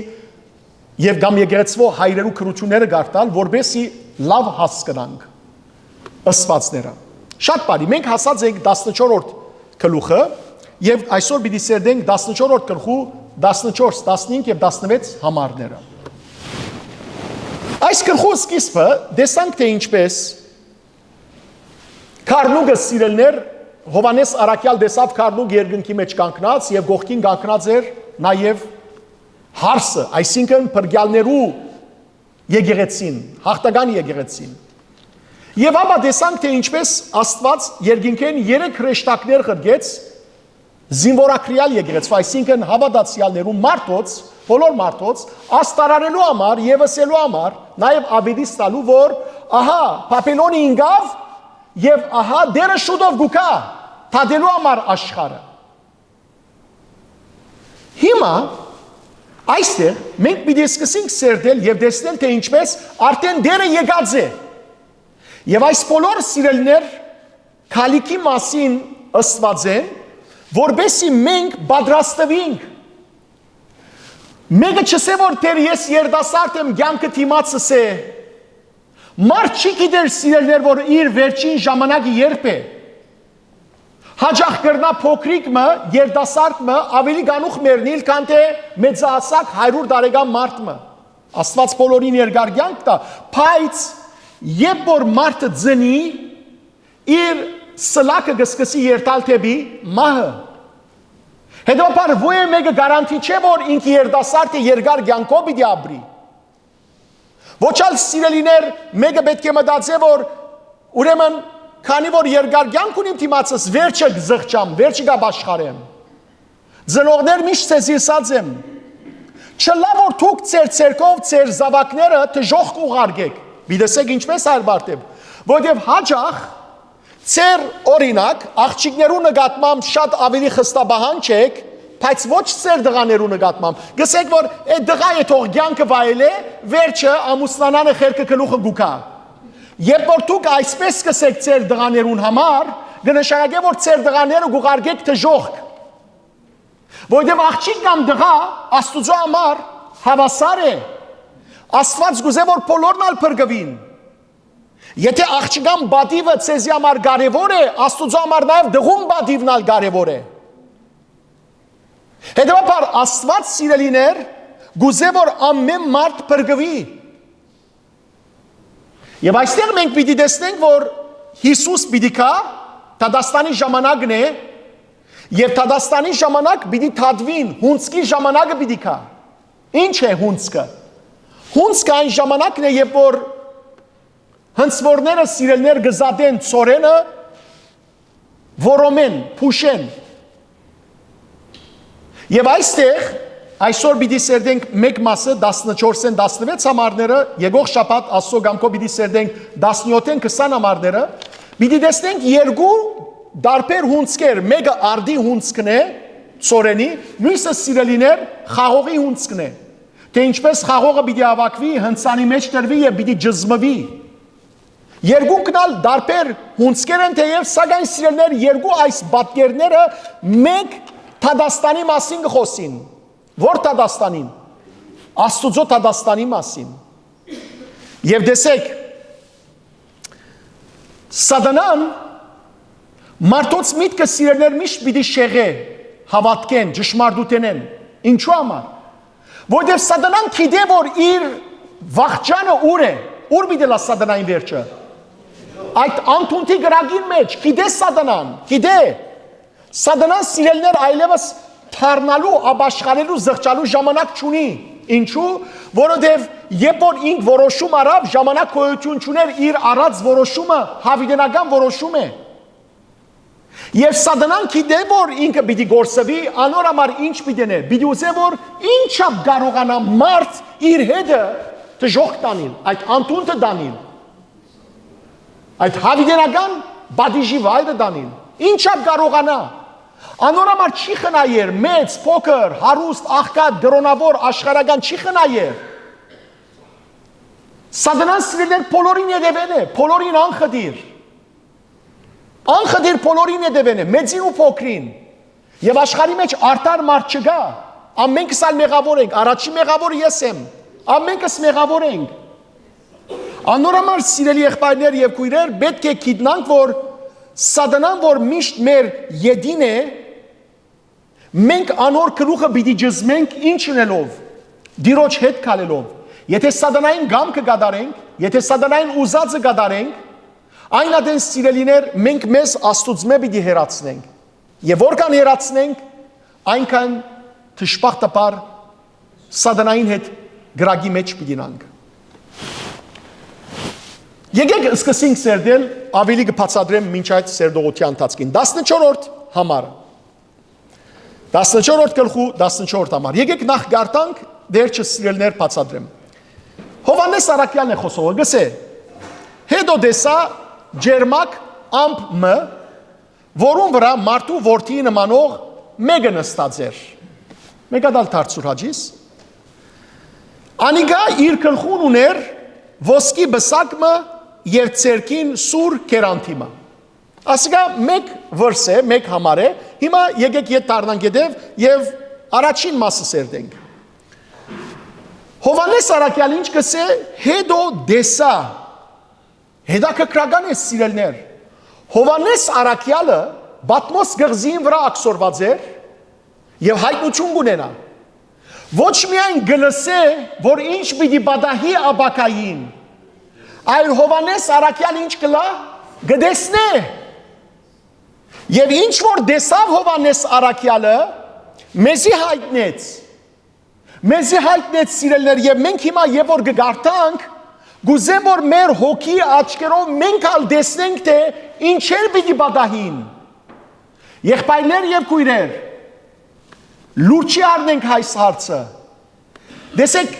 Speaker 1: եւ կամ եկեղեցվո հայրերու քրությունները գարտալ, որբեսի լավ հասկանանք ըստվածները։ Շատ բարի, մենք հասած ենք 14-րդ գլուխը եւ այսօր պիտի սերդենք 14-րդ գլխու 14, 15 եւ 16 համարները։ Այս գլխու սկիզբը դեսանք թե ինչպես Քարնուգը սիրելներ Հովանես Արաքյալ դեսավ Քարնուգ երկնքի մեջ կանգնած եւ գողքին կանգնած էր նաեւ հարսը, այսինքն բրգյալներու եկեղեցին, հաղթական եկեղեցին։ Եվ ապա տեսանք թե ինչպես Աստված երկինքեն 3 հրեշտակներ խրգեց զինվորակրյալ եկեղեցու, այսինքն հավատացյալներու մարդոց, բոլոր մարդոց աստարարելու համար եւ ասելու համար, նաեւ ավետիս տալու, որ ահա Բաբելոնի ինգավ եւ ահա դերը շուտով գուկա թադելու համար աշխարհը։ Հիմա այստեղ մենք պիտի սկսենք սերդել եւ տեսնել թե ինչպես արդեն դերը եկած է։ Եվ այս բոլոր սիրելիներ քալիքի մասին ըստված են, որբեսի մենք պատրաստվենք։ Մեկը չսե որ դեր ես երդասարդ եմ կյանքը դիմացս է։ Մարդ չի գիտեր սիրելիներ, որ իր վերջին ժամանակը երբ է։ Հաջախ կրնա փոքրիկը, երդասարդը ավելի գանուխ մեռնիլ, քան թե մեծահասակ 100 տարեկան մարդը։ Աստված բոլորին երկար կյանք տա, բայց Երբ որ մարդը ձնի, իր սլակը գսկսի երթալ թեպի մահը։ Հետևաբար ոյե մեկը գարանտի չէ, որ ինքը երդասարդը երկար կյանքով պիտի ապրի։ Ոչ այլ սիրելիներ, մեկը պետք է մտածի, որ ուրեմն քանի որ երկար կյանք ունիմ դիմացս, վերջը կզղջամ, վերջը կաշխարեմ։ Ծնողներ միշտ ցեզ ասած եմ, չլա որ դուք ձեր ցերկով ձեր զավակները դժոխք ուղարկեք։ Բիդեսեք ինչպես արբարտև, որովհետև հաջախ ծեր օրինակ աղջիկներու նկատմամբ շատ ավելի խստաբահան չեք, բայց ոչ ծեր դղաներու նկատմամբ։ Գսեք որ այդ դղա է թող կյանքը վայել է, վերջը ամուսնանանը խերքը գլուխը գուկա։ Երբ որ դուք այսպես կսեք ծեր դղաներուն համար, կնշանակե որ ծեր դղաները գուղարկեք դժոխք։ Որովհետև աղջիկ կամ դղա Աստուծո համար հավասար է։ Աստված գուզե որ բոլորն ալ փրկվին։ Եթե աղջկան բադիվը ցեզի համար կարևոր է, Աստուծո համար նաև դղում բադիվն ալ կարևոր է։ Հետևաբար Աստված սիրելիներ գուզե որ ամեն մարդ փրկվի։ Եվ այստեղ մենք պիտի տեսնենք, որ Հիսուս պիտի կա, Թադաստանի ժամանակն է, եւ Թադաստանի ժամանակ պիտի թադվին, հունցքի ժամանակը պիտի կա։ Ինչ է հունցքը։ Հունցքը այն ժամանակն է, երբ որ հնցվորները սիրելներ գզադեն ծորենը, որոմեն, փուշեն։ Եվ այստեղ այսօր պիտի սերդենք մեկ մասը 14-ին 16 համարները, եկող շաբաթ Աստծո կամքով պիտի սերդենք 17-ին 20 համարները, պիտի տեսնենք երկու դարբեր հունցքեր, մեկը արդի հունցքն է, ծորենի, մյուսը սիրելիներ խաղողի հունցքն է։ Թե ինչպես խաղողը պիտի ավակվի, հնցանի մեջ տրվի եւ պիտի ջզմվի։ Երկուքնալ դարբեր հունցկեր են թեև սակայն սիրելներ երկու այս բատկերները մեկ Թադաստանի մասին կխոսին։ Որ Թադաստանին։ Աստուծո Թադաստանի մասին։ Եվ տեսեք Սատանան մարդոց միտքը սիրելներ միշտ պիտի շեղե, հավատքեն, ճշմարտութենեն։ Ինչու համար։ Որտեվ Սատանան գիտե որ իր վախճանը ուր է, ուր պիտի լա Սատանային վերջը։ Այդ անտունտի գրագին մեջ գիտե Սատանան, գիտե։ Սատանան սիրելներ այլևս թարնալու, ապաշխարելու, զղջալու ժամանակ չունի։ Ինչու։ Որովհետև երբ որ ինք որոշում արավ, ժամանակ գոյություն չուներ իր առած որոշումը հավիտենական որոշում է։ Եվ Սատանան գիտե որ ինքը պիտի գործվի, անոր համար ինչ պիտի ներ։ Պիտի ուզե որ ինչա կարողանա մարդ իր հետը դժոխք տանիլ, այդ անտունտը տանիլ։ Այդ հավիտենական բադիժի վայրը տանիլ։ Ինչա կարողանա։ Անոր համար չի խնայեր, մեծ, փոքր, հարուստ, աղքատ, դրոնավոր, աշխարհական չի խնայեր։ Սատանան սիրելներ բոլորին հետևեն է, բոլորին անխդիր։ Անխդիր բոլորին հետևեն է, մեծին ու փոքրին։ Եվ աշխարհի մեջ արտար մարդ չկա։ Ամենքս ալ մեղավոր ենք, առաջի մեղավորը ես եմ։ Ամենքս մեղավոր ենք։ Անոր համար սիրելի եղբայրներ եւ քույրեր, պետք է գիտնանք, որ Սատանան որ միշտ մեր յետին է, մենք անոր գլուխը պիտի ջզմենք ինչ ունելով, դիրոջ հետ քալելով։ Եթե Սատանային գամքը կատարենք, եթե Սատանային ուզածը կատարենք, այն ադեն սիրելիներ մենք մեզ Աստուծմե պիտի հեռացնենք։ Եվ որքան հեռացնենք, այնքան թշպախտապար Սատանային հետ գրագի մեջ պիտի նանք։ Եկեք սկսենք սերդել, ավելի կբացատրեմ մինչ այդ սերդողության ընթացքին։ 14-րդ համարը։ 14-րդ գլխու 14-րդ համար։ Եկեք նախ գարտանք, դեռ չսիրելներ բացատրեմ։ Հովհաննես Արաքյալն է խոսողը, գսե։ Հետո դեսա ջերմակ ամփ մը, որուն վրա մարդու որդի նմանող մեկը նստած էր։ Մեկադալ դարձուր հաջիս։ Անիգա իր գլխուն ուներ ոսկի բսակը եւ ցերքին սուր կերանտիմա։ Ասիկա մեկ վրս է, մեկ համար է։ Հիմա եկեք ետ դառնանք հետև եւ առաջին մասը սերդենք։ Հովհաննես Արաքյալը ինչ կսե, հետո դեսա։ Հետաքրքրական է սիրելներ։ Հովհաննես Արաքյալը Բատմոս գղզին վրա ակսորված էր եւ հայտնություն ունենա։ Ոչ միայն գլսե, որ ինչ պիտի բադահի աբակային, այլ Հովհաննես Արաքյալը ինչ կլա, գտեսնե։ Եվ ինչ որ դեսավ Հովհաննես Արաքյալը, մեզի հայտնեց սիրելներ, եւ մենք հիմա երբ որ կգարտանք, գուզեմ որ մեր հոգի աչքերով մենք ալ դեսնենք, թե ինչեր պիտի բադահին։ Եղբայրներ եւ քույրեր, լուրջ առնենք այս հարցը։ Տեսեք,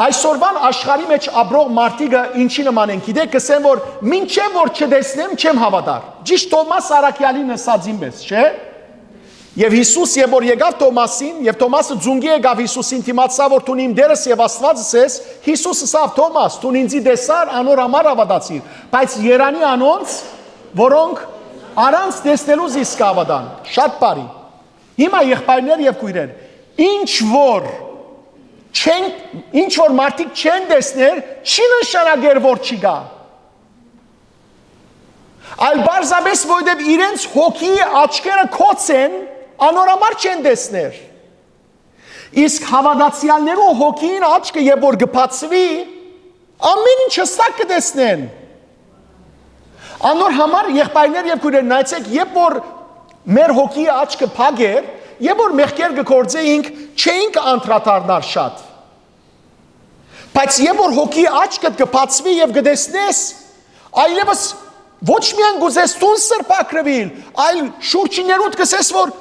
Speaker 1: այսօրվան աշխարհի մեջ ապրող մարդիկը ինչի նման են, գիտեք, կսեն որ մինչև որ չտեսնեմ, չեմ հավատար։ Ճիշտ Թոմաս Արաքյալին ասածին պես, չէ՞։ Եվ Հիսուս երբ որ եկավ Թոմասին, եւ Թոմասը ձունգի եկավ Հիսուսին, դիմացավ որ դու իմ դերս եւ Աստվածս ես, Հիսուսը ասավ Թոմաս, դու ինձի տեսար, անոր համար հավատացիր, բայց Երանի անոնց, որոնք առանց տեսնելու իսկ հավատան։ Շատ բարի։ Հիմա եղբայրներ եւ քույրեր, ինչ որ մարդիկ չեն տեսներ, չի նշանակեր որ չի գա։ Այլ բարձաբես որովհետև իրենց հոգի աչքերը կոց են, անորամար չեն տեսներ։ Իսկ հավատացյալներու հոգին աչքը երբ որ գբացվի, ամեն ինչ հստակ կտեսնեն։ Անոր համար եղբայրներ եւ քույրեր, նայեցեք, երբ որ մեր հոգի աչքը փակ էր, երբ որ մեղքեր գործեինք, չէինք անդրադառնալ շատ։ Բայց երբ որ հոգի աչքդ կբացվի եւ կտեսնես, այլևս ոչ միայն գուզես տուն սրբակրվիլ, այլ շուրջիներուդ կսես որ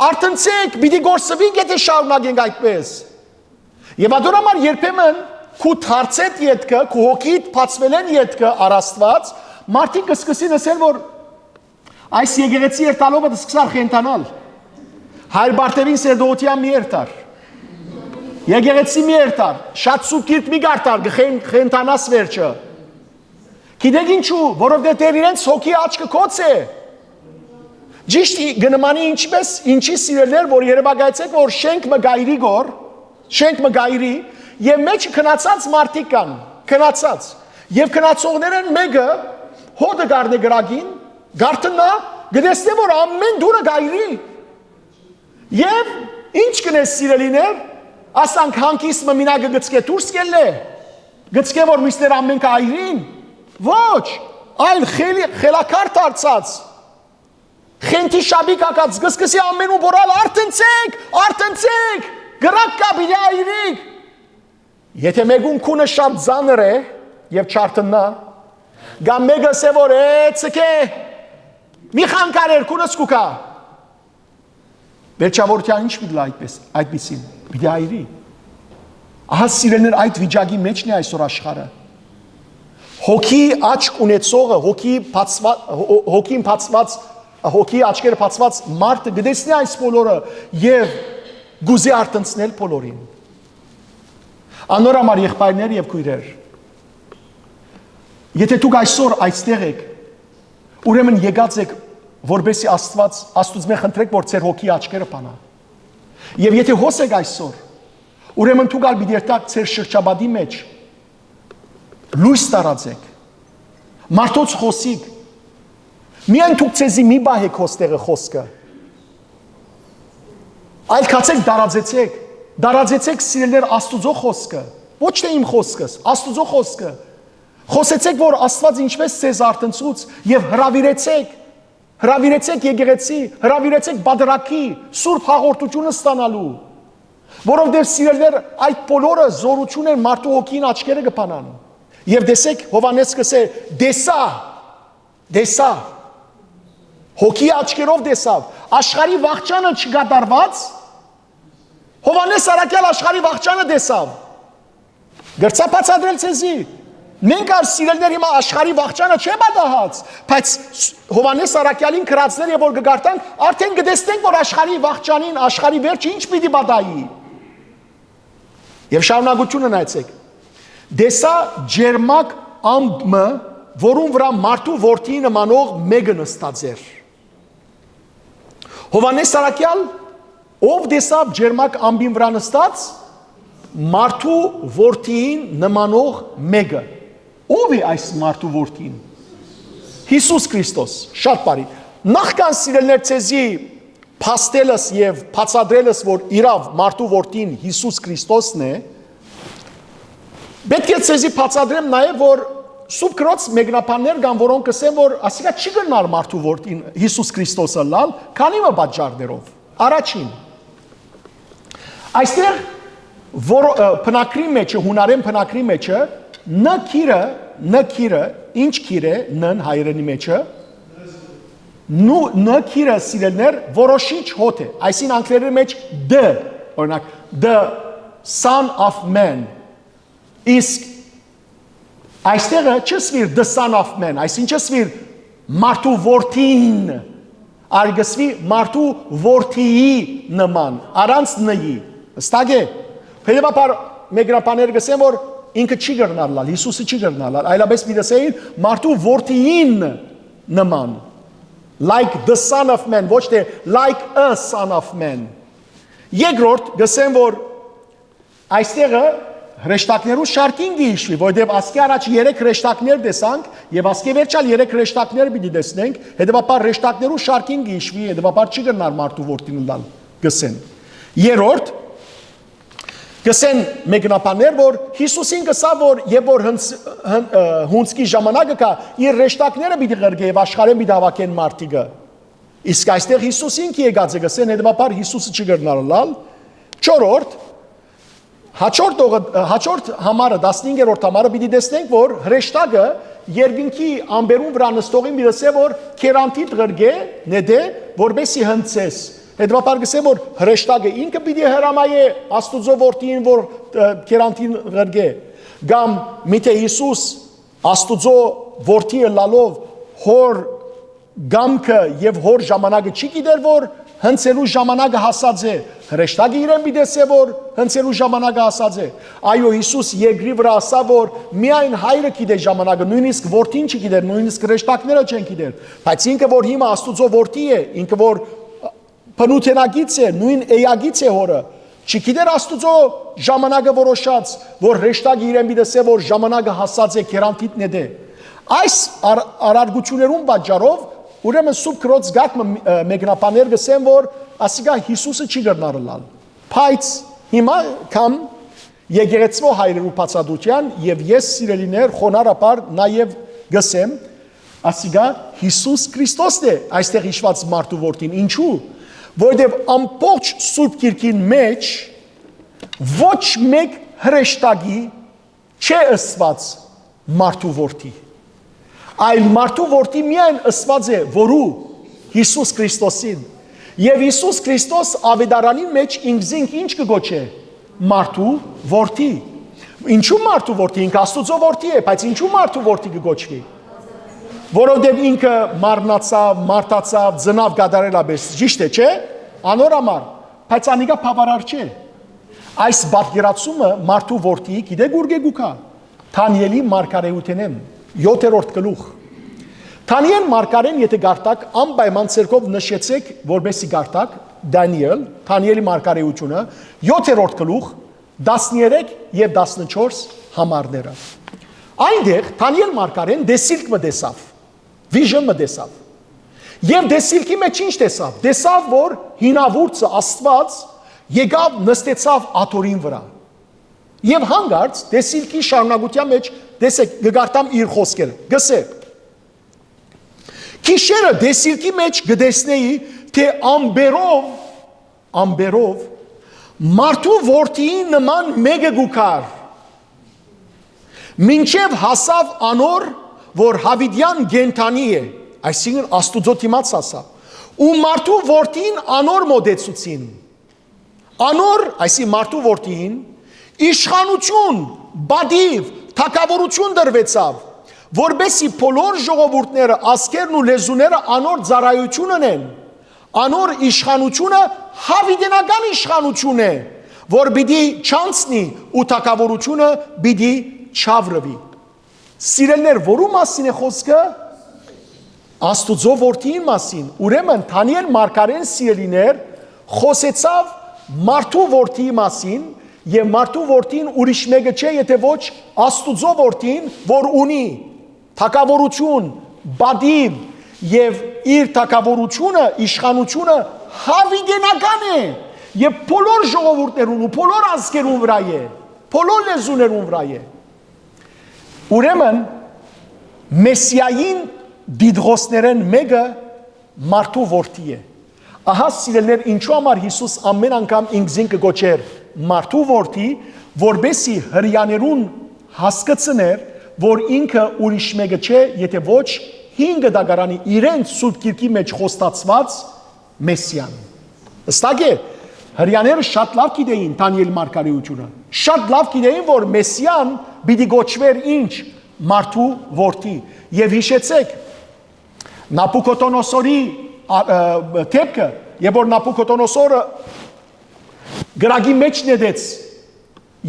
Speaker 1: արտնցեք, պիտի գործվենք եթե շարունակենք այդպես։ Եվ ադորամար երբեմն քու թարցետ ետքը, քու հոգիդ բացվել են ետքը առաստված, մարդիկ կսկսին ասել որ այս եկեղեցի երթալովը սկսար խենթանալ։ Հայր Բարտևին սերդողության մի երթար։ Եկեղեցի մի երթար, շատ սուտ կիրք մի գարտար, խենթանաս վերջը։ Գիտեք ինչու, որովհետև իրենց հոգի աչքը կոց է։ Ճիշտ գնմանի ինչի սիրելներ, որ երևակայեցեք, որ շենք մգայրի գոր, շենք մգայրի, եւ մեջը քնացած մարդիկ կան, քնացած։ Եվ քնացողներն մեկը հոդը գարնե գրագին, գարտնա, գտեսնե որ ամեն դուրը գայրի։ Եվ ինչ կնես սիրելիներ, ասանք հանկիստ մինագը գծկե դուրս կելլե, գծկե որ միսներ ամեն կայրին, ոչ, այլ խելակար դարձած, խենթի շաբի կակած գսկսի ամեն ու բորալ արտնցեք, գրակ կա բիդի այրիկ։ Եթե մեկուն քունը շատ ձանր է և չարտնա, գամ մեկը սե որ ծկե, մի խանկարեր քունս կուկա։ Վերջավորության ինչ բիդլա այդպիսին, բիդի այրի։ Ահա սիրելներ այդ վիճակի մեջն է այսօր աշխարհը։ Հոգի աչք ունեցողը, հոգին բացված, հոգի աչքերը բացված մարդը գտեսնի այս բոլորը եւ գուզի արտնցնել բոլորին։ Անորամար եղբայրներ եւ քույրեր, եթե դուք այսօր այստեղ եք, ուրեմն եկած եք, որբեսի Աստծուց խնդրեք, որ ձեր հոգի աչքերը բանա։ Եվ եթե հոսեք այսօր, ուրեմն դուք ալ պիտի երթաք ձեր շրջապատի մեջ, լույս տարածեք, մարդոց խոսիկ, միայն դուք ձեզի մի բահեք հոստեղը խոսքը, այլ կացեք դարածեցեք սիրելներ Աստուծո խոսքը, ոչ թե իմ խոսքս, Աստուծո խոսքը, խոսեցեք, որ Աստված ինչպես ձեզ արտնցուց և հրավիրեցեք եկեղեցի, հրավիրեցեք բادرակի, սուրբ հաղորդությունը ստանալու, որովհետև սիրելներ այդ բոլորը զորություն են մարդու հոգին աչքերը կփանան։ Եվ տեսեք Հովհաննես կսե դեսա, հոգի աչքերով դեսավ, աշխարհի վախճանը չկատարված, Հովհաննես Սարակյալ աշխարհի վախճանը դեսավ։ Գրծա բացատրել ցեզի։ Մենք ար սիրելներ հիմա աշխարհի վախճանը չէ պատահած, բայց Հովհաննես Սարակյալին գրածներ եւ որ կգարտանք, արդեն կտեսնենք, որ աշխարհի վախճանին, աշխարհի վերջը ինչ պիտի պատահի։ Եվ շարունակությունը նայեցեք։ Դեսա ջերմակ ամբը, որում վրա մարդու որդի նմանող մեկը նստած էր։ Հովհաննես Սարակյալ ով դեսավ ջերմակ ամբին վրա նստած, մարդու որդիին նմանող մեկը։ Ով է այս մարդու որդին։ Հիսուս Քրիստոս, շատ բարի։ Նախքան սիրելներ ցեզի փաստելս եւ բացադրելս, որ իրավ մարդու որդին Հիսուս Քրիստոսն է, պետք է ցեզի բացադրեմ նաեւ, որ Սուրբ Քրոց մեկնաբաններ կան, որոնք կսեն, որ ասիկա չի գնար մարդու որդին Հիսուս Քրիստոսը լալ, քանի մը պատճառներով։ Առաջին, այստեղ որ բնակրի մեջը, հունարեն բնակրի մեջը, ն քիրը, ինչ քիր է, նն հայերենի մեջը, ն քիրը սիրելներ որոշիչ հոտ է, այսին անգլերենի մեջ the, օրինակ, the son of man, իսկ այստեղը չսվիր the son of man, այսին չսվիր մարդու որդին, արգսվի մարդու որդիի նման, առանց նի, ստագ է, հետևաբար մեկնաբաններ գսեն, որ ինքը չի գրնալ լալ, Հիսուսը չի գրնալ լալ, այլապես մի դեսեին մարդու որդիին նման, like the son of man, ոչ թե like a son of man։ Երկրորդ գսեն, որ այստեղը հրեշտակներու շարքին գիշվի, որովհետև ասկի առաջ 3 հրեշտակներ տեսանք եւ ասկի վերջալ 3 հրեշտակներ պիտի տեսնենք, հետեւաբար հրեշտակներու շարքին գիշվի, հետեւաբար չի գնար մարդու որդին լալ, գսեն։ Երրորդ գսեն մեկնաբաններ, որ Հիսուսին գսա, որ եւ որ հունցքի ժամանակը կա, իր հրեշտակները պիտի ղրգե եւ աշխարհեն պիտի հավաքեն մարդիկը։ Իսկ այստեղ Հիսուսին კი եկած է գսեն, հետեւաբար Հիսուսը չի գնար լալ։ Չորրորդ Հաջորդ համարը 15-րդ համարը պիտի տեսնենք, որ հրեշտակը երկինքի ամբերուն վրա նստողին մի դասե, որ քերանտիտ ղրգե նեդե, որբեսի հնցես։ Հետևաբար գսեմ, որ հրեշտակը ինքը պիտի հրամայե Աստուծո որդին, որ քերանտին ղրգե։ Գամ միթե Հիսուս Աստուծո որդիը լալով հոր գամքը եւ հոր ժամանակը չի գիտեր, որ հնցելու ժամանակը հասած է։ Հրեշտակը իրեն պիտեսե որ հնցելու ժամանակը հասած է։ Այո, Հիսուս երկրի վրա ասա որ միայն հայրը գիտե ժամանակը, նույնիսկ որդին չգիտեր, նույնիսկ հրեշտակները չեն գիտեր։ Բայց ինքը որ հիմա Աստուծո որդի է, ինքը որ բնութենագից է, նույն էյագից է հորը, չգիտեր Աստուծո ժամանակը որոշած, որ հրեշտակը իրեն պիտեսե որ ժամանակը հասած է գերանտիտն է դե։ Այս արարգություններուն պատճառով ուրեմն Սուրբ Քրոց գաք մեկնաբաներ գսեն որ ասիկա Հիսուսը չի գտնարլալ։ Բայց հիմա կամ եկեղեցու հայրերու բացադրության եւ ես սիրելիներ խոնարհապար նաեւ գսեմ ասիկա Հիսուս Քրիստոսն է այստեղ հիշված մարդու որդին։ Ինչու՞։ Որովհետեւ ամբողջ Սուրբ Գիրքին մեջ ոչ մեկ հրեշտակի չէ ըսված մարդու որդի։ Այլ մարդու որդի միայն ըսված է որու Հիսուս Քրիստոսին եւ Հիսուս Քրիստոս ավետարանին մեջ ինքզինք ինչ կգոչե մարդու որդի։ Ինչու մարդու որդի, ինքը Աստուծո որդի է, բայց ինչու մարդու որդի կգոչվի։ Որովհետեւ ինքը մարմնացավ, մարտացավ, ծնավ գադարելաբես, ճիշտ է, չէ։ Անորամար, բայց անիկա բավարար չէ։ Այս բادرացումը մարդու որդի գիտեք ուր գուկա։ Դանիելի մարգարեութենեն 7-րդ գլուխ։ Դանիել մարգարեն եթե գարտակ անպայման ցերկով նշեցեք որբեսի գարտակ Դանիելի մարգարեությունը 7-րդ գլուխ 13 եւ 14 համարները։ Այնտեղ Դանիել մարգարեն դեսիլք մտեսավ, վիժն մտեսավ։ Եվ դեսիլքի մեջ ինչ տեսավ։ Տեսավ որ հինավուրցը Աստված եկավ նստեցավ աթորին վրա։ Եվ հանգարց դեսիլքի շարունակության մեջ տեսեք գգարտամ իր խոսքերը գսե Քիշերը դեսիլքի մեջ գտեսնեի թե ամբերով մարդու որդիի նման մեկը գուքար մինչև հասավ անոր որ հավիդյան գենթանի է այսինքն Աստուծո դիմաց ասավ ու մարդու որդին անոր մոդեցուցին անոր այսի մարդու որդին իշխանություն բադիվ թակավորություն դրվեցավ որբեսի բոլոր ժողովուրդները ազգերն ու լեզուները անոր ծառայություն ունեն անոր իշխանությունը հավիդենական իշխանություն է որ պիտի չանցնի ու թակավորությունը պիտի չավրվի սիրելներ որու մասին է խոսքը Աստուծո որդիի մասին ուրեմն Դանիել մարգարեն սիրելիներ խոսեցավ մարդու որդիի մասին եւ մարդու որդին ուրիշ մեկը չէ եթե ոչ Աստուծո որդին որ ունի թակավորություն բադիվ եւ իր թակավորությունը իշխանությունը հավիդենական է եւ բոլոր ժողովուրդներուն ու բոլոր ազգերուն վրա է բոլոր լեզուներուն վրա է ուրեմն մեսիային դիդրոսներեն մեկը մարդու որդի է ահա սիրելներ ինչու համար Հիսուս ամեն անգամ ինքզին կգոչեր մարդու որդի որբեսի հրյաներուն հասկացներ որ ինքը ուրիշ մեկը չէ եթե ոչ 5 դագարանի իրենց Սուրբ Գիրքի մեջ խոստացված մեսիան ըստակ է հրյաները շատ լավ գիտեին Դանիել մարգարեությունը շատ լավ գիտեին որ մեսիան պիտի գոչվեր ինչ մարդու որդի եւ հիշեցեք Նաբուկոդոնոսորի դեպքը եւ որ Նաբուկոդոնոսորը գրագի մեջ նետեց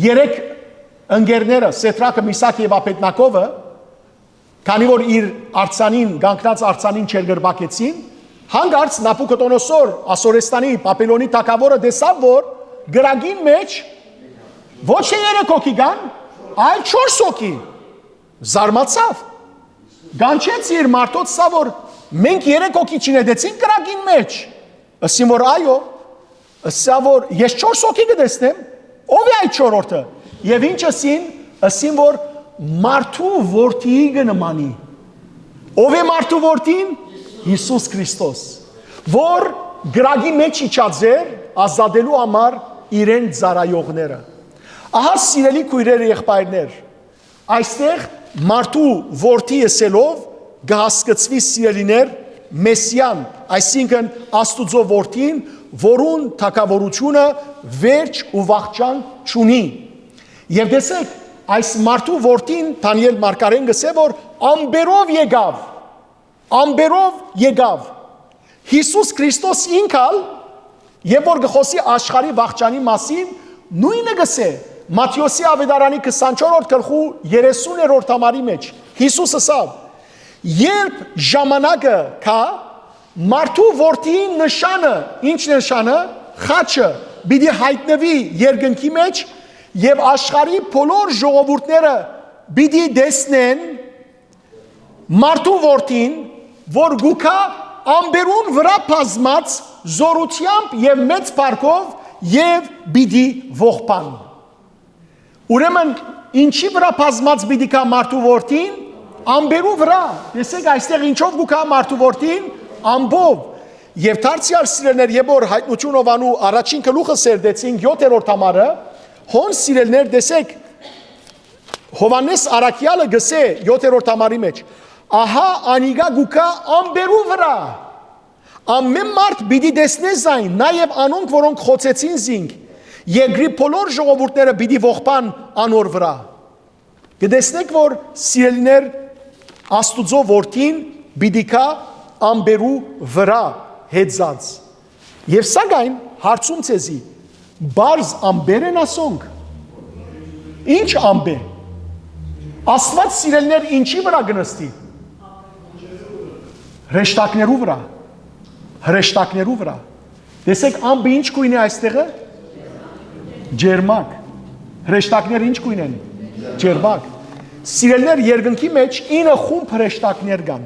Speaker 1: 3 ընկերները Սեդրակը, Միսակը եւ Աբեդնագովը քանի որ իր արցանին գանկնած արցանին չերգրբակեցին հանգարց Նաբուկոդոնոսոր Ասորեստանի Բաբելոնի թագավորը տեսավ որ գրագին մեջ ոչ թե 3 հոգի կան այլ 4 հոգի զարմացավ գանչեց իր մարդոց սա որ մենք 3 հոգի չնետեցին գրագին մեջ ասին որ այո ասա որ ես 4 հոգի կտեսնեմ ով է այդ 4-րդը եւ ինչ ասին որ մարդու որդիի կնմանի ով է մարդու որդին Հիսուս Քրիստոս որ գրագի մեջ իջածեր ազատելու համար իրեն ծառայողները ահա սիրելի քույրեր եւ եղբայրներ այստեղ մարդու որդի եսելով գահսկծվի սիրելիներ մեսիան այսինքն Աստուծո որդին որուն թակավորությունը վերջ ու վախճան չունի եւ տեսեք այս մարդու որդին Դանիել մարգարեն գսե որ ամբերով եկավ Հիսուս Քրիստոս ինքալ Եվ որ գխոսի աշխարհի վաղճանի մասին, նույնը գսե Մատթեոսի ավետարանի 24-րդ գլխու 30-րդ համարի մեջ Հիսուս ասավ. երբ ժամանակը կա, մարդու որդիի նշանը, ինչ նշանը, խաչը, պիտի հայտնվի երկնքի մեջ եւ աշխարհի բոլոր ժողովուրդները պիտի տեսնեն մարդու որդին, որ գուքա ամբերուն վրա բազմած զորությամբ եւ մեծ փառքով եւ պիտի ողբան։ Ուրեմն ինչի վրա բազմած պիտի կա մարդու որդին, ամբերու վրա։ Տեսեք այստեղ ինչով գուքա մարդու որդին, ամբով։ Եվ դարձյալ սիրելներ, երբ որ հայտնություն ովանու առաջին գլուխը սերդեցինք 7-րդ համարը, հոն սիրելներ, տեսեք Հովանես Արաքյալը գսե 7-րդ համարի մեջ, ահա անիգա գուքա ամբերու վրա։ Ամեն մարդ պիտի տեսնե զայն, նաև անոնք, որոնք խոցեցին զինք, երկրի բոլոր ժողովուրդները պիտի ողբան անոր վրա։ Կտեսնեք, որ սիրելիներ Աստուծո որդին պիտի կա ամբերու վրա հետզած։ Եվ սակայն հարցում ցեզի, բարձ ամբեր են ասոնք։ Ինչ ամբեր։ Աստված սիրելիներ ինչի վրա գնստի։ Հրեշտակներու վրա։ Հրեշտակներու վրա։ Տեսեք ամբը ինչ գույն է այստեղը։ Ջերմակ։ Հրեշտակները ինչ գույն են։ Ջերմակ։ Սիրելիներ երկնքի մեջ 9 խումբ հրեշտակներ կան։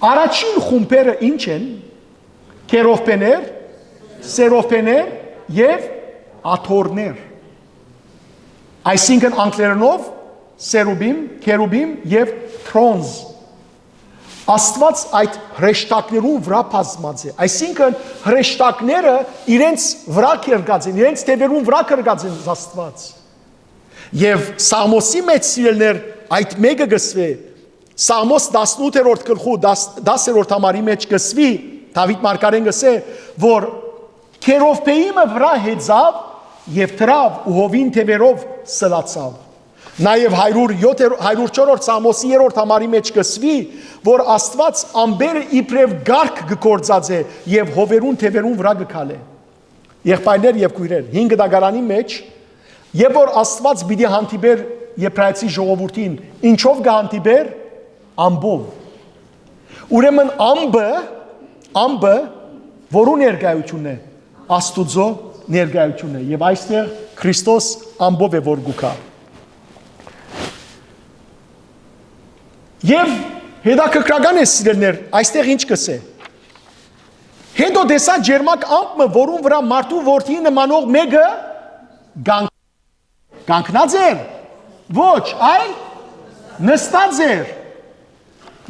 Speaker 1: Առաջին խումբերը ինչ են։ Քերովբեներ, սերովբեներ եւ աթոռներ։ Այսինքն անգլերենով սերուբիմ, քերուբիմ եւ թրոնզ։ Աստված այդ հրեշտակներուն վրա բազմած է։ Այսինքն հրեշտակները իրենց վրա կրկած են, իրենց թևերուն վրա կրկած են Աստված։ Եվ Սամոսի մեջ սիրելներ այդ մեկը գսվե, Սամոս 18-րդ գլխու 10-րդ համարի մեջ գսվի, Դավիթ մարգարեն գսե, որ քերովբեիմը վրա հեծավ եւ դրավ ու հովին թևերով սլացավ։ Նաև 104-րդ Սամոսի 3-րդ համարի մեջ գսվի, որ Աստված ամբերը իբրև գարկ գործած է եւ հովերուն թևերուն վրա գքալ է։ Եղբայրներ եւ քույրեր, 5 դագարանի մեջ, երբ որ Աստված պիտի հանդիպեր Եբրայեցի ժողովրդին, ինչով կհանդիպեր, ամբով։ Ուրեմն ամբը որու ներկայությունն է, Աստուծո ներկայությունն է, եւ այստեղ Քրիստոս ամբով է որ գուքա։ Եվ հետաքրքրական է սիրելներ, այստեղ ինչ կսե։ Հետո դեսա ջերմակ ամբը, որուն վրա մարդու որդի նմանող մեկը գանքնած էր, ոչ, այլ նստած էր։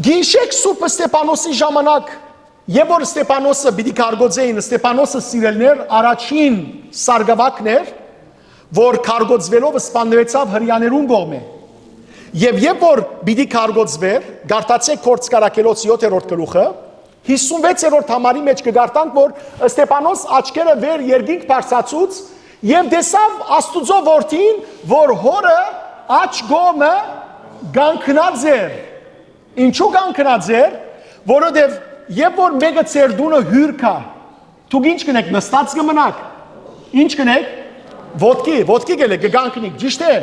Speaker 1: Գիշեք Սուրբ Ստեփանոսի ժամանակ, երբ որ Ստեփանոսը պիտի կարգոծեին, Ստեփանոսը սիրելներ առաջին սարգսակն էր, որ կարգոծվելով սպանվեցավ հրյաներուն կողմէ։ Եվ երբ որ պիտի կարգոծվեր, գարտացեք Գործկարակելոց 7-րդ գլուխը, 56-րդ համարի մեջ կգարտանք, որ Ստեփանոս աչքերը վեր երկինք բարձրացուց եւ տեսավ Աստուծո որդին, որ հորը աչ գոմը գանքնած էր։ Ինչու գանքնած էր, որովհետեւ երբ որ մեկը ծեր դունը հյուր կա, դուք ինչ կնեք, նստած կմնաք։ Ինչ կնեք, ոտքի գելեք, կգանքնիք, ճիշտ է։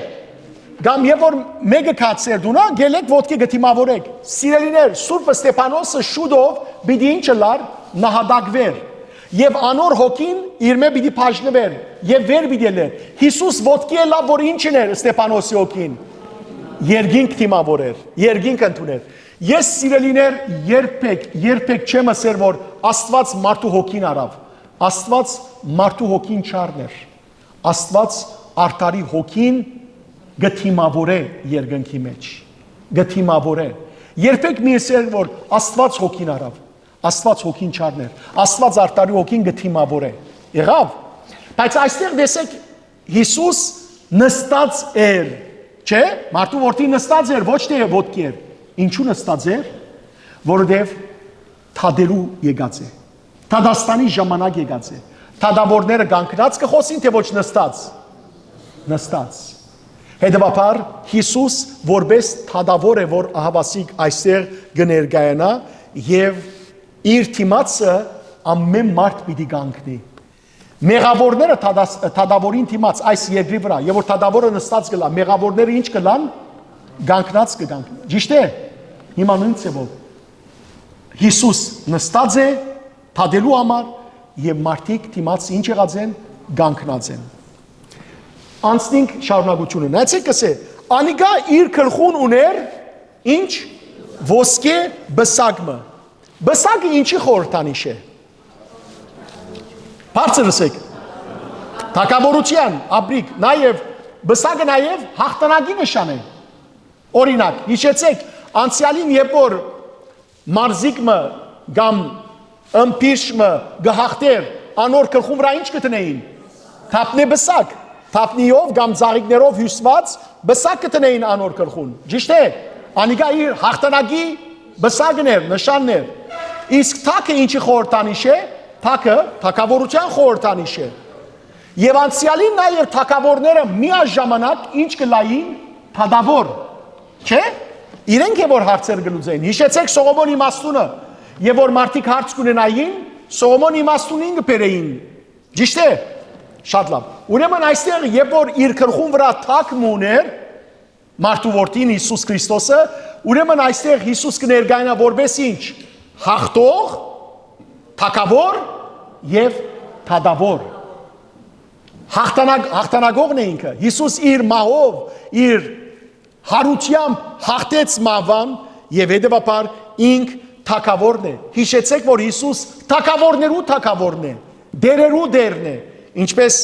Speaker 1: Կամ երբ որ մեկը կա ծեր դունը, գելեք ոտքի գտիմավորեք։ Սիրելիներ, Սուրբ Ստեփանոսը շուտով պիտի ինչը լար նահատակվեր։ Եվ անոր հոգին իր մե պիտի բաժնվեր եւ վեր պիտի լեր։ Հիսուս ոտքի է լավ, որ ինչն էր Ստեփանոսի հոգին։ Երկինք թիմավորեր, երկինք ընդուներ։ Ես սիրելիներ երբեք չեմ ասել, որ Աստված մարդու հոգին արավ։ Աստված մարդու հոգին չառներ։ Աստված արդարի հոգին գթիմավոր է երկնքի մեջ։ Գթիմավոր է։ Երբեք մի ասել, որ Աստված հոգին արավ։ Աստված հոգին չառներ։ Աստված արդարի հոգին գթիմավոր է։ Եղավ։ Բայց այստեղ տեսեք Հիսուս նստած էր, չէ՞։ Մարդու որդին նստած էր, ոչ թե ոտքի էր։ Ինչու նստած էր, որովհետև թադելու եկած է։ Թադաստանի ժամանակ եկած է։ Թադավորները կանգնած կխոսին, թե ոչ նստած։ Նստած։ Հետևաբար Հիսուս որպես թադավոր է, որ ահավասիկ այստեղ կներկայանա եւ իր թիմացը ամեն մարդ պիտի կանգնի։ Մեղավորները թադավորին թիմած այս երկրի վրա, եւ որ թադավորը նստած գլա, մեղավորները ինչ կլան, գանկնած կգանք։ Ճիշտ է։ Հիմա նույն ցեվով Հիսուս նստած է թադելու համար եւ մարդիկ թիմած ինչ եղած են, գանկնած են։ Անցնենք շարունակությունը։ Նայեցեք կսե, անիգա իր գլխուն ուներ ինչ ոսկե բսակը։ Բսակը ինչի խորհրդանիշ է։ Բարձր ասեք։ Թագավորության ապրիկ, նաև բսակը նաև հաղթանակի նշան է։ Օրինակ, հիշեցեք, անցյալին երբ որ մարզիկը կամ ըմպիրշը գահախտեր անոր գլխում վրա ինչ կտնեին։ Թափնե բսակ, թափնիով կամ ծաղիկներով հյուսված բսակ կտնեին անոր գլխուն։ Ճիշտ է։ Անիգա իր հաղթանակի բսակն էր, նշանն էր։ Իսկ թակը ինչի խորհրդանիշ է։ Թակը թագավորության խորհրդանիշ է։ Եվ անցյալին նաև թագավորները միաժամանակ ինչ կլային թադավոր, չէ՞։ Իրենք է որ հարցեր գլուծեին։ Հիշեցեք Սողոմոն իմաստունը, եւ որ մարդիկ հարց կունենային, Սողոմոն իմաստունին կբերեին։ Ճիշտ է։ Շատ լավ։ Ուրեմն այստեղ երբ որ իր գլխուն վրա թակն ուներ մարդու որդին Հիսուս Քրիստոսը, ուրեմն այստեղ Հիսուս կներկայանա որպես ինչ։ Հաղթող, թագավոր եւ թադավոր։ Հաղթանակողն է ինքը։ Հիսուս իր մահով, իր հարությամբ հաղթեց մահվան եւ հետեւաբար ինք թագավորն է։ Հիշեցեք, որ Հիսուս թագավորներու թագավորն է, դերերու դերն է, ինչպես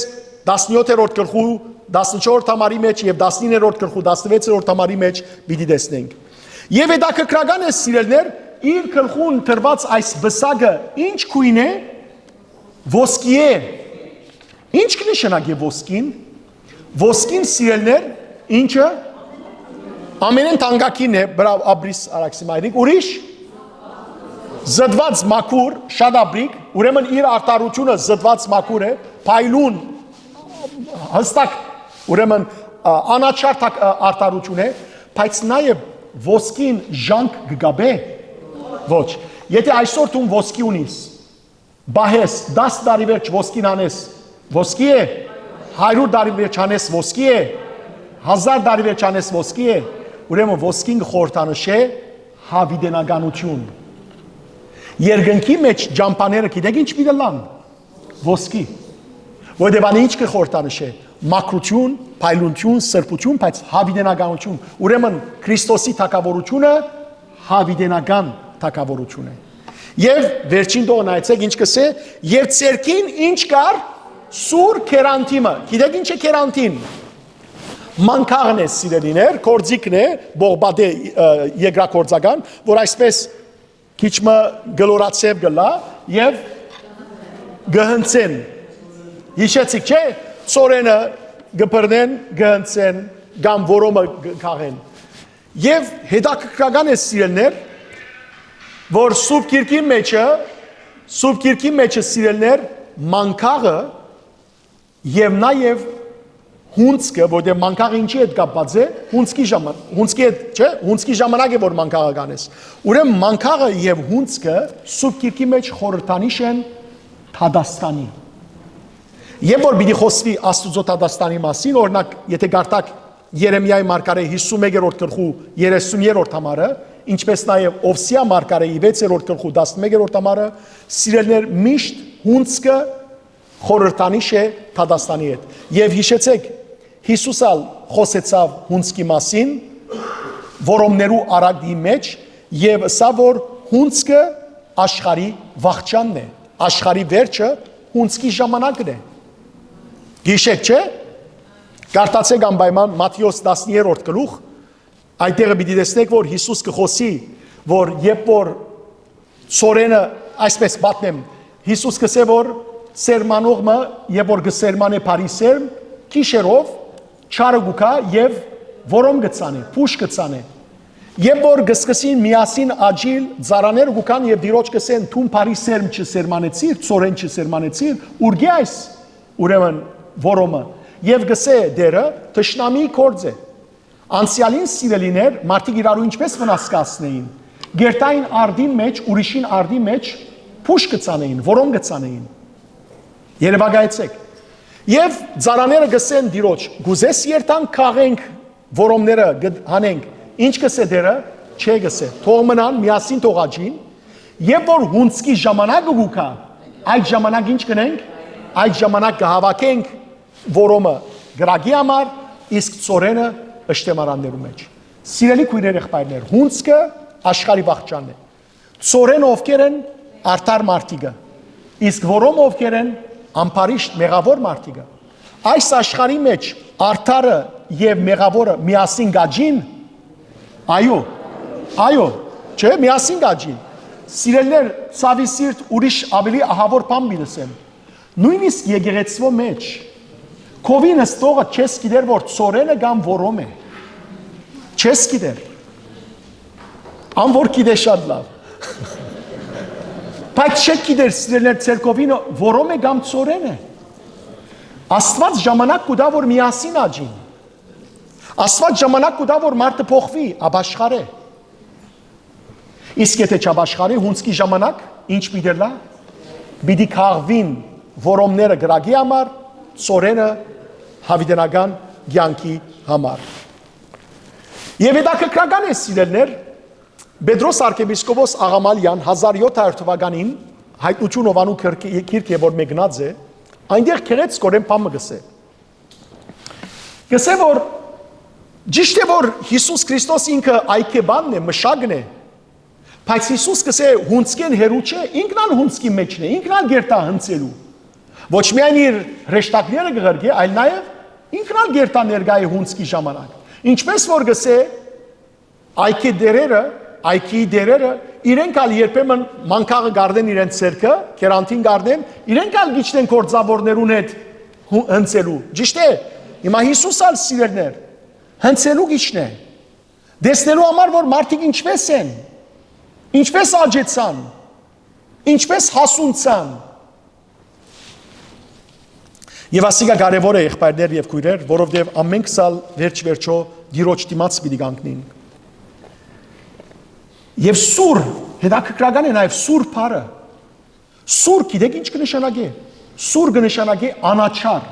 Speaker 1: 17-րդ գլխու 14-րդ համարի մեջ եւ 19-րդ գլխու 16-րդ համարի մեջ պիտի տեսնենք։ Եվ հետաքրքրական է սիրելներ, իր գլխուն տրված այս բսակը ինչ քույն է։ Ոսկի է։ Ինչ կնշանակի ոսկին։ Ոսկին սիրելներ ինչը ամենեն տանգակին է, բրավ աբրիս արաքսիմայրիկ, ուրիշ զդված մաքուր, շատ աբրիկ, ուրեմն իր արտարությունը զդված մաքուր է, փայլուն հստակ, ուրեմն անաչար արտարություն է, բայց նաև ոսկին ժանք կգաբե, ոչ, եթե այսօր դու ոսկի ունիս, բահես, 10 տարի վերջ ոսկին անես, ոսկի է, 100 տարի վերջ անես ոսկի է, 1000 տարի վերջ անես ոսկի է, ուրեմն ոսկին խորհրդանիշ է հավիտենականություն։ Երկնքի մեջ ջամփաները գիտեք ինչ պիտի լան։ Ոսկի։ Որտեղ բանը ինչ կխորհրդանիշ է։ Մաքրություն, փայլունություն, սրբություն, բայց հավիտենականություն։ Ուրեմն Քրիստոսի թագավորությունը հավիտենական թագավորություն է։ Եվ վերջին դողը նայեցեք ինչ կսե, եւ ցերքին ինչ կար սուր քերանտիմը։ Գիտեք ինչ է քերանտին։ Մանկաղն է սիրելիներ, կորձիկն է, բողբադե երկրակորձական, որ այսպես քիչմը գլորացև գլա եւ գհնցեն։ Հիշեցիք չէ, ծորենը գբրնեն, գհնցեն, կամ որոմը քաղեն։ Եվ հետաքրքրական է սիրելներ, որ Սուրբ Գիրքի մեջը սիրելներ մանկաղը եւ նաեւ հունցքը, որտեղ մանկաղը ինչի հետ կապված է, հունցքի ժամանակ է որ մանկաղը կանես։ Ուրեմն մանկաղը եւ հունցքը Սուրբ Գիրքի մեջ խորհրդանիշ են Թադաստանի։ Եվ որ պիտի խոսվի Աստուծո Թադաստանի մասին, օրինակ, եթե գարտակ Երեմիայի մարգարեի 51-րդ գլխու 30-րդ համարը, ինչպես նաեւ Օվսիա մարգարեի 6-րդ գլխու 11-րդ համարը, սիրելներ միշտ հունցքը խորհրդանիշ է Թադաստանի հետ։ Եվ հիշեցեք, Հիսուսալ խոսեցավ հունցքի մասին, որոմներու արագի մեջ, եւ սա որ հունցքը աշխարհի վախճանն է, աշխարհի վերջը հունցքի ժամանակն է։ Գիշեք չէ։ Կարդացեք անպայման Մատթեոս 10-րդ գլուխ, այդտեղը պիտի տեսնեք, որ Հիսուս կխոսի, որ երբ որ ծորենը այսպես պատմեմ, Հիսուս կսե որ սերմանողը երբ որ գսերմանե Փարիսերմ, քիշերով չարը գուքա եւ որոմ գծանե, փուշ գծանե։ Երբ որ գսկսին միասին աջիլ ծարաներ գուքան եւ դիրոջ կսեն թուն Փարիսերմ չսերմանեցիր, ծորեն չսերմանեցիր, ուրգի այս ուրեմն որոմը եւ գսե դերը թշնամի կորձ է։ Անցյալին սիրելիներ մարդիկ իրարու ինչպես վնաս կասնեին։ Գերտային արդին մեջ, ուրիշին արդի մեջ փուշ գծանեին, որոմ գծանեին։ Երևակայեցեք։ Եվ ծարաները գսեն դիրոջ, գուզես երտանք քաղենք, որոմները հանենք, ինչ գսե դերը, չէ գսե, թող մնան, միասին թողաջին, և որ հունցքի ժամանակը գուկա, այդ ժամանակ ինչ կնենք, այդ ժամանակ կհավակենք որոմը գրագի համար, իսկ ծորենը ըշտեմարաններու մեջ։ Սիրելի քույրեր եղբայրներ, հունցքը աշխարհի վախճանն է։ Ծորենը ովքեր են արդար մարդիկը, իսկ որոմը ովքեր են ամբարիշտ մեղավոր մարդիկը։ Այս աշխարհի մեջ արդարը եւ մեղավորը միասին գաջին, այո, չէ, միասին գաջին։ Սիրելիներ, ցավի սիրտ ուրիշ ավելի ահավոր բան մի լսեմ։ Նույնիսկ եկեղեցվո մեջ քովի նստողը չես գիտեր, որ ծորենը կամ որոմ է։ Չես գիտեր։ Անոր գիտե շատ լավ։ Բայց չեք գիտեր սիրելիներ ցերկովինը որոմ է կամ ծորեն է։ Աստված ժամանակ կուտա, որ միասին աջին։ Աստված ժամանակ կուտա, որ մարդը փոխվի, աբաշխարե։ Իսկ եթե չաբաշխարի, հունցքի ժամանակ ինչ պիտի լա։ Պիտի քաղվին որոմները գրագի համար, ծորենը հավիտենական կյանքի համար։ Եվ հետաքրքրական է սիրելիներ, Պետրոս arczepiskopos Աղամալյան 1700 թվականին հայտնություն ովանու քիրք է որ մեկնած է, այնտեղ քերեց կորեն բամը գսե։ Գսե որ ճիշտ է որ Հիսուս Քրիստոս ինքը այքեբանն է, մշակն է, բայց Հիսուս գսե հունցքեն հերու չէ, ինքն ալ հունցքի մեջն է, ինքն ալ գերտա հնցելու։ Ոչ միայն իր հրեշտակները կղրգի, այլ նաև ինքն ալ գերտա ներկա է հունցքի ժամանակ։ Ինչպես որ գսե այքի դերերը իրենք ալ երբեմն մանկաղը գարդեն իրենց ցերկը, կերանտին գարդեն, իրենք ալ գիչնեն գործավորներուն հետ հնցելու։ Ճիշտ է։ Հիմա Հիսուս ալ սիրելներ հնցելու գիչն է։ Դեսնելու համար որ մարդիկ ինչպես են, ինչպես աջեցան, ինչպես հասունցան։ Եվ ասիկա կարևոր է եղբայրներ եւ քույրեր, որովհետեւ ամենք սալ վերջ-վերջո դիրոջ դիմաց պիտի գանքնին։ Եվ սուր, հետաքրքրական է նաև սուր բառը։ Սուր գիտեք ինչ կնշանակի։ Սուր կնշանակի անաչար,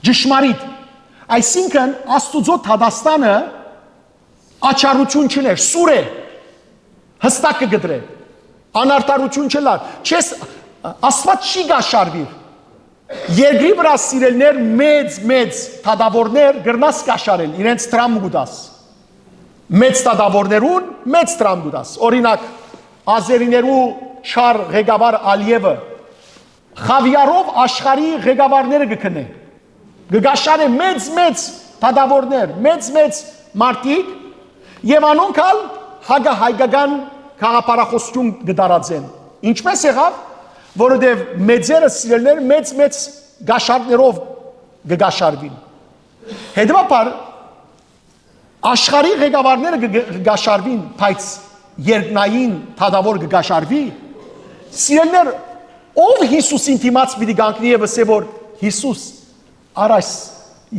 Speaker 1: ճշմարիտ։ Այսինքն Աստուծո Թադաստանը աչարություն չներ, սուր է։ Հստակ կգտրե։ Անարտարություն չլար։ Չես Աստված չի գաշարվի։ Երկրի վրա սիրելներ մեծ թադավորներ գրնաս կաշարել, իրենց տրամ գուտաս։ Մեծ տադավորներուն մեծ տրամ գուտաս։ Օրինակ, ազերիներու չար ղեկավար Ալիևը խավիարով աշխարհի ղեկավարները կքնե։ Գգաշարե մեծ տադավորներ, մեծ մարդիկ եւ անոնք ալ հայկական քաղաքապարախոսություն կդարածեն։ Ինչպես եղավ, որովհետեւ մեծերը սիրելներ մեծ գաշարներով կգաշարվին։ Հետևաբար աշխարհի ղեկավարները կգաշարվին, բայց երկնային թադավոր կգաշարվի, սիրելներ, ով Հիսուսին դիմաց պիտի գանքնի եւ ասե որ Հիսուս արայս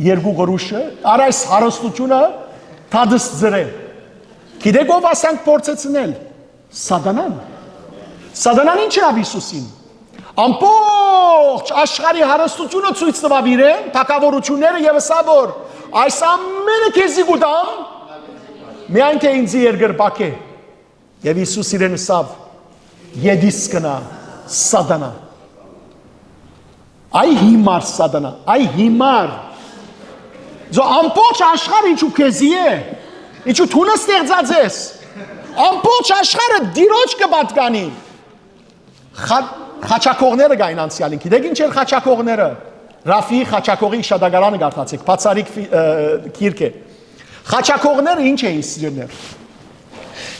Speaker 1: երկու գրուշը, արայս հարստությունը թադս ծրե։ Գիտեք ով ասանք փորձեցնել։ Սատանան։ Սատանան ինչ է Հիսուսին։ Ամբողջ աշխարհի հարստությունը ցույց տվավ իրեն, թակավորությունները եւ ասա որ այս ամենը քեզի գուտամ, միայն թե ինձ երկրպակե։ Եվ Հիսուս իրեն ասավ, եդիս կնա Սատանա։ Այ հիմար Սատանա, այ հիմար։ Զո ամբողջ աշխարհը ինչու քեզի է, ինչու թունը ստեղծած ես։ Ամբողջ աշխարհը դիրոջ կպատկանի։ Խաչակողները գային անցյալին, գիտեք ինչ էր խաչակողները։ Ռաֆի խաչակողի շադագարանը գարտացեք, բացարիք քիրք է։ Խաչակողները ինչ էին սիրելներ։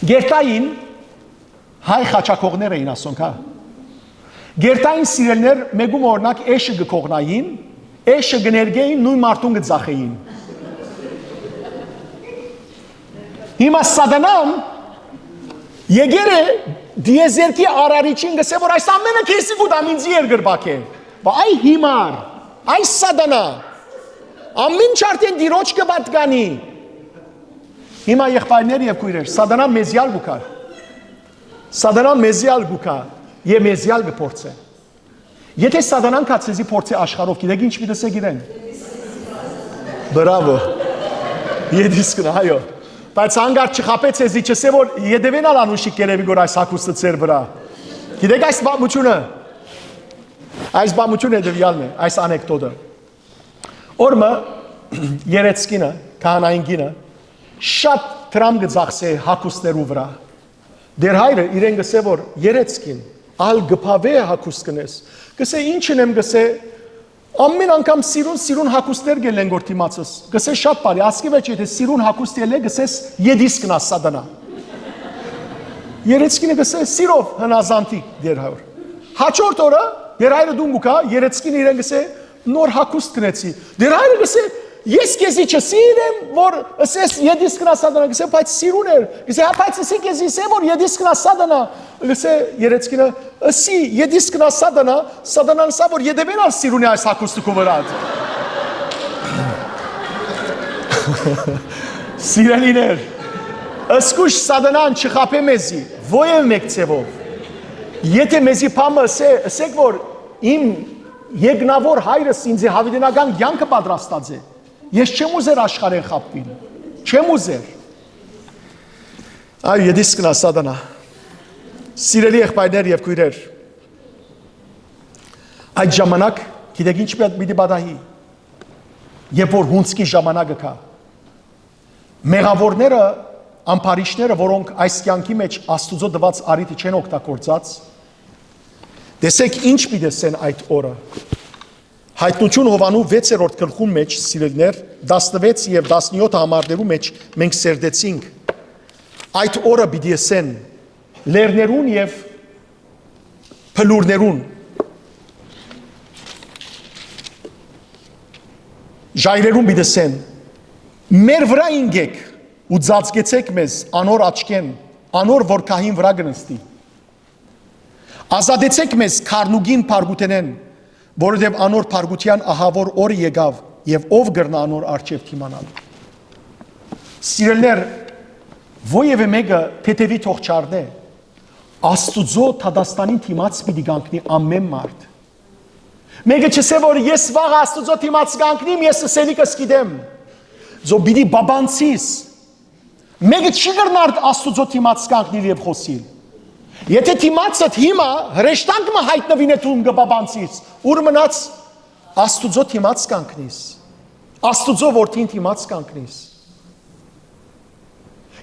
Speaker 1: Գերտային հայ խաչակողներ էին ասոնք, հա։ Գերտային սիրելներ մեգում օրինակ էշը գկողնային, էշը գներգեին նույն մարդուն գծախեին։ Հիմա Սատանան եկեր է դիեզերքի արարիչին գսե որ այս ամենը քեսի գուտամ ինձ երկրպակե։ Այ հիմար, այ Սատանա, ամեն չարտեն դիրոջ կպատկանի։ Հիմա եղբայրներ եւ քույրեր, Սատանան մեզյալ գուքա։ Սատանան մեզյալ գուքա եւ մեզյալ գփորձե։ Եթե սատանան կացեզի փորձի աշխարհով, գիտեք ինչ մի դասեք իրեն։ Բրավո։ Եդիսկն այո։ Բայց հանգար չխապեց էզի չսե որ յետևենալ անուշիկ երևի գոր այս հակուստը ծեր վրա։ Գիտեք այս բամությունը դեպիալն է, այս անեկդոտը։ Օրմը երեցկինը, քահանային գինը շատ տրամ գծախսե հակուստներու վրա։ Դեր հայրը իրեն գսե որ երեցկին ալ գփավե հակուստ կնես։ Գսե ինչն եմ գսե ամեն անգամ սիրուն հակուստներ գելեն գործի մածս։ Գսե շատ բարի, ասկի վեճ եթե սիրուն հակուստ ելե գսես եդիսկն ասադանա։ Երեցկինը գսե սիրով հնազանդի դեր հայր։ Հաջորդ օրը դեր հայրը դունգուկա երեցկին իրեն գսե նոր հակուստ կնեցի։ Դեր հայրը գսե ես քեզի չսիրեմ որ ասես եդիսկն ասադանա գսե բայց սիրուն էր։ Գսե հա բայց ասի քեզի սե որ եդիսկն ասադանա գսե երեցկինը ասի եդիսկն ասադանա սադանան սա որ յետևենալ սիրուն է այս հակուստը քո վրա։ Սիրելիներ ասկուշ սադանան չխապե մեզի ո՞և մեկ ցևով եթե մեզի փամը ասեք որ իմ եգնավոր հայրս ինձ հավիտենական կյանքը պատրաստած է ես չեմ ուզեր աշխարհեն խապվին չեմ ուզեր այ եդիսկն ասադանա սիրելի եղբայրներ եւ քույրեր այդ ժամանակ գիտեք ինչ պիտի բադահի երբ որ հունցքի ժամանակը կա մեղավորները ամփարիշները որոնք այս կյանքի մեջ աստուծո տված արիթը չեն օգտագործած տեսեք ինչ պիտի ասեն այդ օրը Հայտնություն Հովանու 6-րդ գլխում մեջ սիրելիներ 16 եւ 17 համարներու մեջ մենք սերդեցինք այդ օրը պիտի ասեն լերներուն եւ փլուրներուն ժայրերուն պիտի ասեն մեր վրա ինգեք ու ծածկեցեք մեզ անոր աչքեն անոր որ քահին վրա գնստի ազատեցեք մեզ քարնուգին փարգուտենեն որովհետև անոր փարգության ահավոր օրը եկավ եւ ով գրնա անոր արչեւ թիմանալ Սիրելներ ովևէ մեկը թեթևի թող չառնե Աստուծո Թադաստանի թիմաց պիտի գանքնի ամեն մարդ Մեկը չսե որ ես վաղ Աստուծո թիմաց գանքնիմ ես սելիկս գիտեմ Ձո պիտի բաբանցիս Մեկը չի գրնար Աստուծո թիմաց գանքնիլ եւ խոսիլ Եթե թիմացդ հիմա հրեշտանքը հայտնվին է դու գբաբանցից ուր մնաց Աստուծո թիմաց կանգնիս Աստուծո որդին թիմաց կանգնիս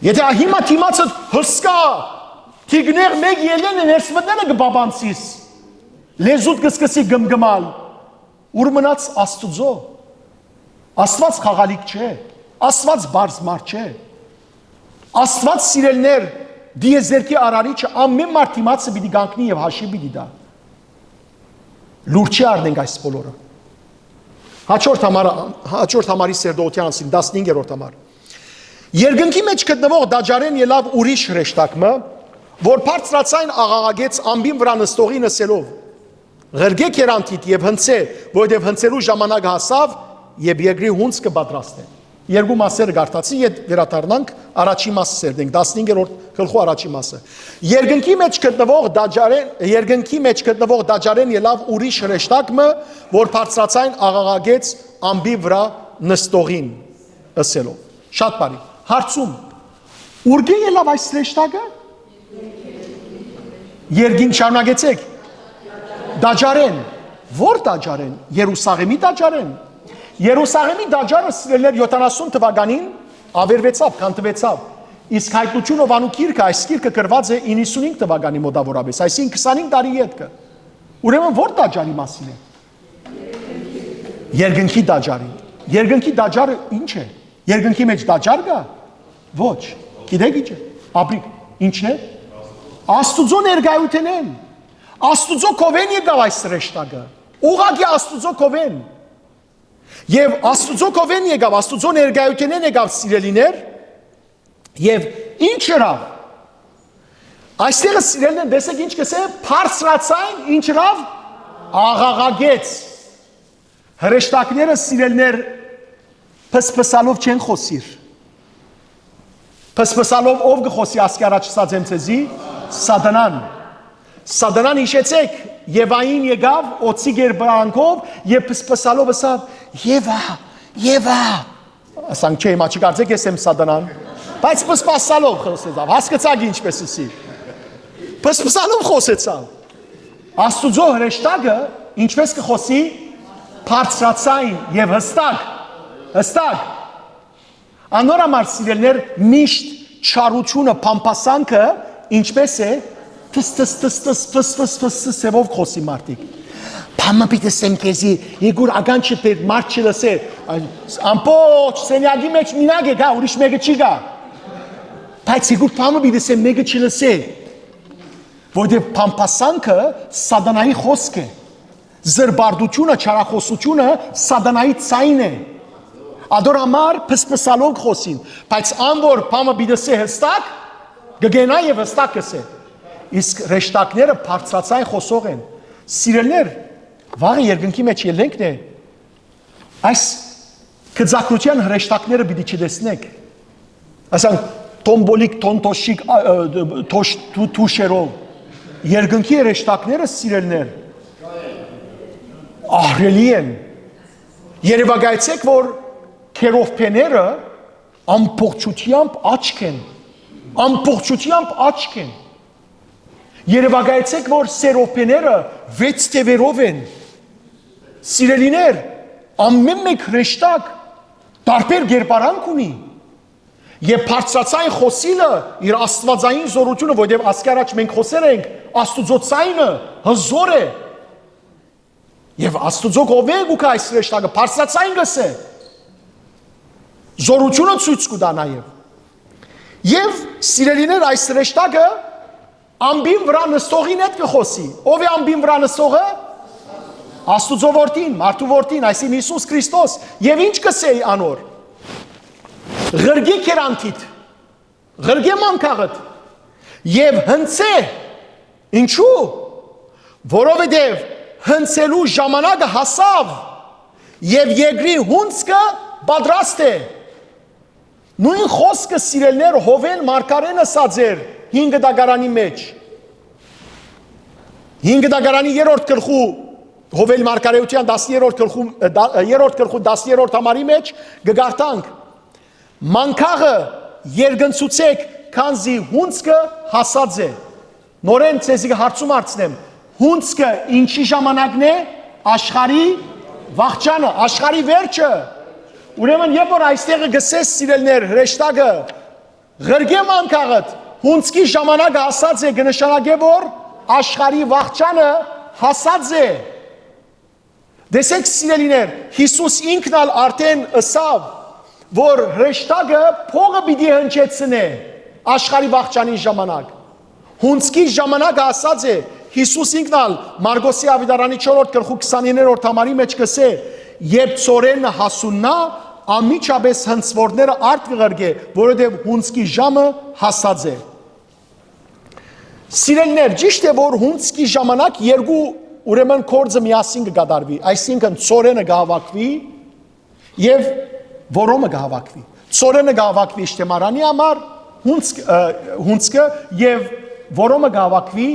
Speaker 1: Եթե հիմա թիմացդ հսկա թիգներ մեկ ելեն են երսմտները գբաբանցից լեզուտ կսկսի գմգմալ ուր մնաց Աստուծո Աստված խաղալիք չէ Աստված բարձ մարդ չէ Աստված սիրելներ դիեզերքի արարիչը ամեն մարդ թիմացը պիտի գանքնի եւ հաշի պիտի դա լուրջ չի առնենք այս բոլորը հաջորդ համարի սերդողության անցին 15-րդ համար Երկնքի մեջ գտնվող դաջարեն ելավ ուրիշ հրեշտակը որ բարձրացային աղաղագեց ամբին վրա նստողի նսելով Ղրգեք երանտիտ եւ հնցե որովհետեւ հնցելու ժամանակ հասավ եւ երկրի հունց կպատրաստեն Երկու մասերը գարտացի ետ վերադառնանք առաջի մասը սերդենք 15-րդ գլխու առաջի մասը Երկնքի մեջ գտնվող դաջարեն ելավ ուրիշ հրեշտակը որ բարձրացային աղաղագեց ամբի վրա նստողին ասելով Շատ բարի հարցում Ուրգե ելավ այս հրեշտակը Երկին շարունակեցեք Դաջարեն Որ դաջարեն Երուսաղեմի դաջարեն Երուսաղեմի դաջարը սիրելներ 70 թվականին ավերվեցավ, կանտվեցավ Իսկ հայտնություն Հովանու գիրքը այս գիրքը գրված է 95 թվականի մոտավորապես այսինքն 25 տարի ետքը Ուրեմն որ դաջարի մասին է Երկնքի դաջարի Երկնքի դաջարը ինչ է Երկնքի մեջ դաջար կա Ոչ գիտեք ինչ է Ապրիկ ինչն է Աստուծո ներկայությունն են Աստուծո կովեն եկավ այս հրեշտակը Ուղղակի Աստուծո կովեն Եվ Աստուծո կովեն եկավ, Աստուծո ներկայությունն եկավ սիրելիներ Եվ ինչ հրավ Այստեղը սիրելին դեսեք ինչ կսե Պարսրացային ինչ հրավ Աղաղագեց Հրեշտակները սիրելներ Պսպսալով չեն խոսիր Պսպսալով ով գխոսի ասկի առաջ սած եմ ծեզի Սադանան Սադանան իշեցեք Եվային եկավ օծի գերբարանքով եւ պսպսալով ասավ Եվա ասանք չէ մաչի կարծեք ես եմ սատանան բայց պսպսալով խոսեցավ հասկացաք ինչպես էսի պսպսալով խոսեցավ Աստուծո հրեշտակը ինչպես կխոսի բարձրացային եւ հստակ անորամար սիրելներ միշտ չարությունը փամփասանքը ինչպես է սևով խոսի մարդիկ Փամը պիտի սեմքեզի եգուր ագանչը պետ մարդ չլսե ամպոչ սենյակի մեջ մինակ է գա ուրիշ մեկը չի գա բայց եգուր փամը պիտի սեմ մեկը չլսե որտեղ փամփասանքը սատանայի խոսք է զրբարդությունը չարախոսությունը սատանայի ցայն է Ադորամար պսպսալով խոսին բայց անոր փամը պիտի սե հստակ գգենա եւ հստակ կսե Իսկ հրեշտակները բարձրացային խոսող են Սիրելներ վաղը երկնքի մեջ ելնենք է Այս կձակրության հրեշտակները պիտի չտեսնեք Ասանք տոմբոլիկ տոնտոշիկ թուշերով Երկնքի հրեշտակները սիրելներ Ահրելի են Երևակայեցեք որ քերովպեները ամբողջությամբ աչք են Երևակայեցեք որ սերովպեները 6 թևերով են Սիրելիներ ամեն մեկ հրեշտակ տարբեր գերբարանք ունի Եվ բարձրացային խոսիլը իր աստվածային զորությունը որտեղ ասկարաչ մենք խոսեր ենք Աստուծո ցայնը հզոր է Եվ Աստուծո գովեգ ու կայս հրեշտակը բարձրացային գսե Զորությունը ցույց կտա նաև Եվ սիրելիներ այս հրեշտակը Ամբին վրա նստողին հետ կխոսի Ով է ամբին վրա նստողը Աստուծո որդին, մարդու որդին, այսին Հիսուս Քրիստոս Եվ ինչ կսեի անոր Ղրգի կերանթիտ Ղրգի մանկաղըտ Եվ հնցե Ինչու Որովհետև հնցելու ժամանակը հասավ Եվ եգրի հունցկը պատրաստ է Նույն խոսքը սիրելներ հովել մարգարեն ասած էր 5 դագարանի մեջ 5 դագարանի 3-րդ գլխու Հովել մարգարեության 3-րդ գլխու 10-րդ համարի մեջ գգարտանք Մանկաղը երգնցուցեք քանզի հունցկը հասած է Նորեն ցեզի հարցում արցնեմ Հունցկը ինչի ժամանակն է աշխարհի վաղճանը աշխարհի վերջը Ուրեմն երբ որ այստեղը գսես սիրելներ հրեշտակը Ղրգե մանկաղը Հունցկի ժամանակը հասած է կնշանակե որ աշխարհի վաղճանը հասած է Դեսեք սիրելիներ Հիսուս ինքն ալ արդեն ըսավ որ հրեշտակը փողը պիտի հնչեցնե աշխարհի վաղճանի ժամանակ Հունցկի ժամանակը հասած է Հիսուս ինքն ալ Մարգոսի Ավիդարանի 4-րդ գլխու 29-րդ համարի մեջ կսե Երբ ծորենը հասուննա ամիջապես հնցվորները արդ կղրգե որովհետև հունցկի ժամը հասած է Սիրելներ ճիշտ է որ հունցկի ժամանակ երկու ուրեմն կորձը միասին կգադարվի այսինքն ծորենը կհավաքվի եւ որոմը կհավաքվի ծորենը կհավաքվի իշտեմարանի համար հունցկը եւ որոմը կհավաքվի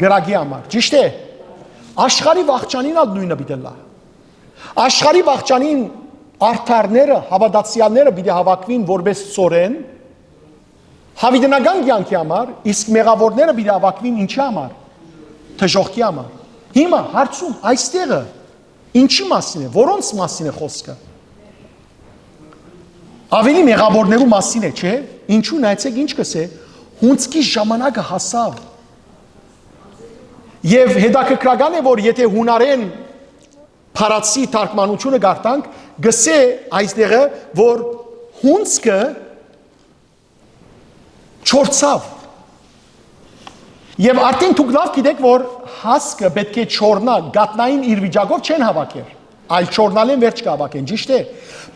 Speaker 1: գրագի համար ճիշտ է աշխարհի վաղճանին ալ նույնը պիտի լա աշխարհի վաղճանին արդարները հավատացյալները պիտի հավաքվին որպես ծորեն Հավիդնական կյանքի համար, իսկ մեղավորները պիտի հավաքվին ինչի համար, թժողքի համար։ Հիմա հարցում այստեղը ինչի մասին է, որոնց մասին է խոսքը։ Ավելի մեղավորներու մասին է, չէ՞։ Ինչու նայեցեք ինչ կսե, հունցքի ժամանակը հասավ։ Եվ հետաքրքրական է, որ եթե հունարեն փարացի թարգմանությունը գարտանք, գսե այստեղը, որ հունցքը չորցավ։ Եվ արդեն դուք լավ գիտեք, որ հասկը պետք է չորնա, գատնային իր վիճակով չեն հավաքեր, այլ չորնալ են վերջ կհավաքեն, ճիշտ է։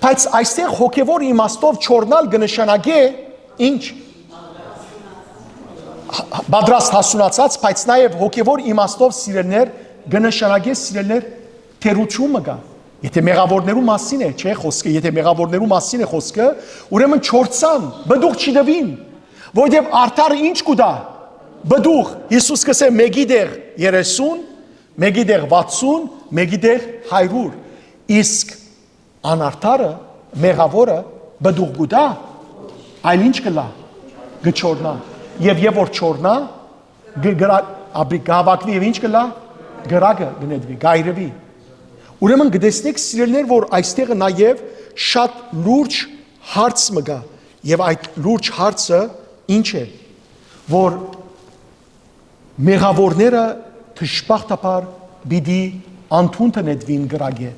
Speaker 1: Բայց այստեղ հոգևոր իմաստով չորնալ կնշանակե ինչ։ Պատրաստ հասունացած, բայց նաև հոգևոր իմաստով սիրելներ կնշանակե սիրելներ թերությունը կա։ Եթե մեղավորներու մասին է, չէ՞ խոսքը, եթե մեղավորներու մասին է խոսքը, ուրեմն չորցան, բդուղ չդվին, որովհետև արդարը ինչ կուտա։ Բդուղ, Հիսուս կսե մեկի դեղ 30, մեկի դեղ 60, մեկի դեղ 100, իսկ անարդարը, մեղավորը բդուղ գուտա, այլ ինչ կլա, գչորնա, և որ չորնա, գավակվի և ինչ կլա, գրագը գնետվի, գայրվի, ուրեմն գտեսնեք սիրելիներ, որ այստեղը նաև շատ լուրջ հարց մգա, և այդ լուրջ հարցը ինչ է, որ մեղավորները թշպախտապար բիդի անթուն տնետվին գրագե,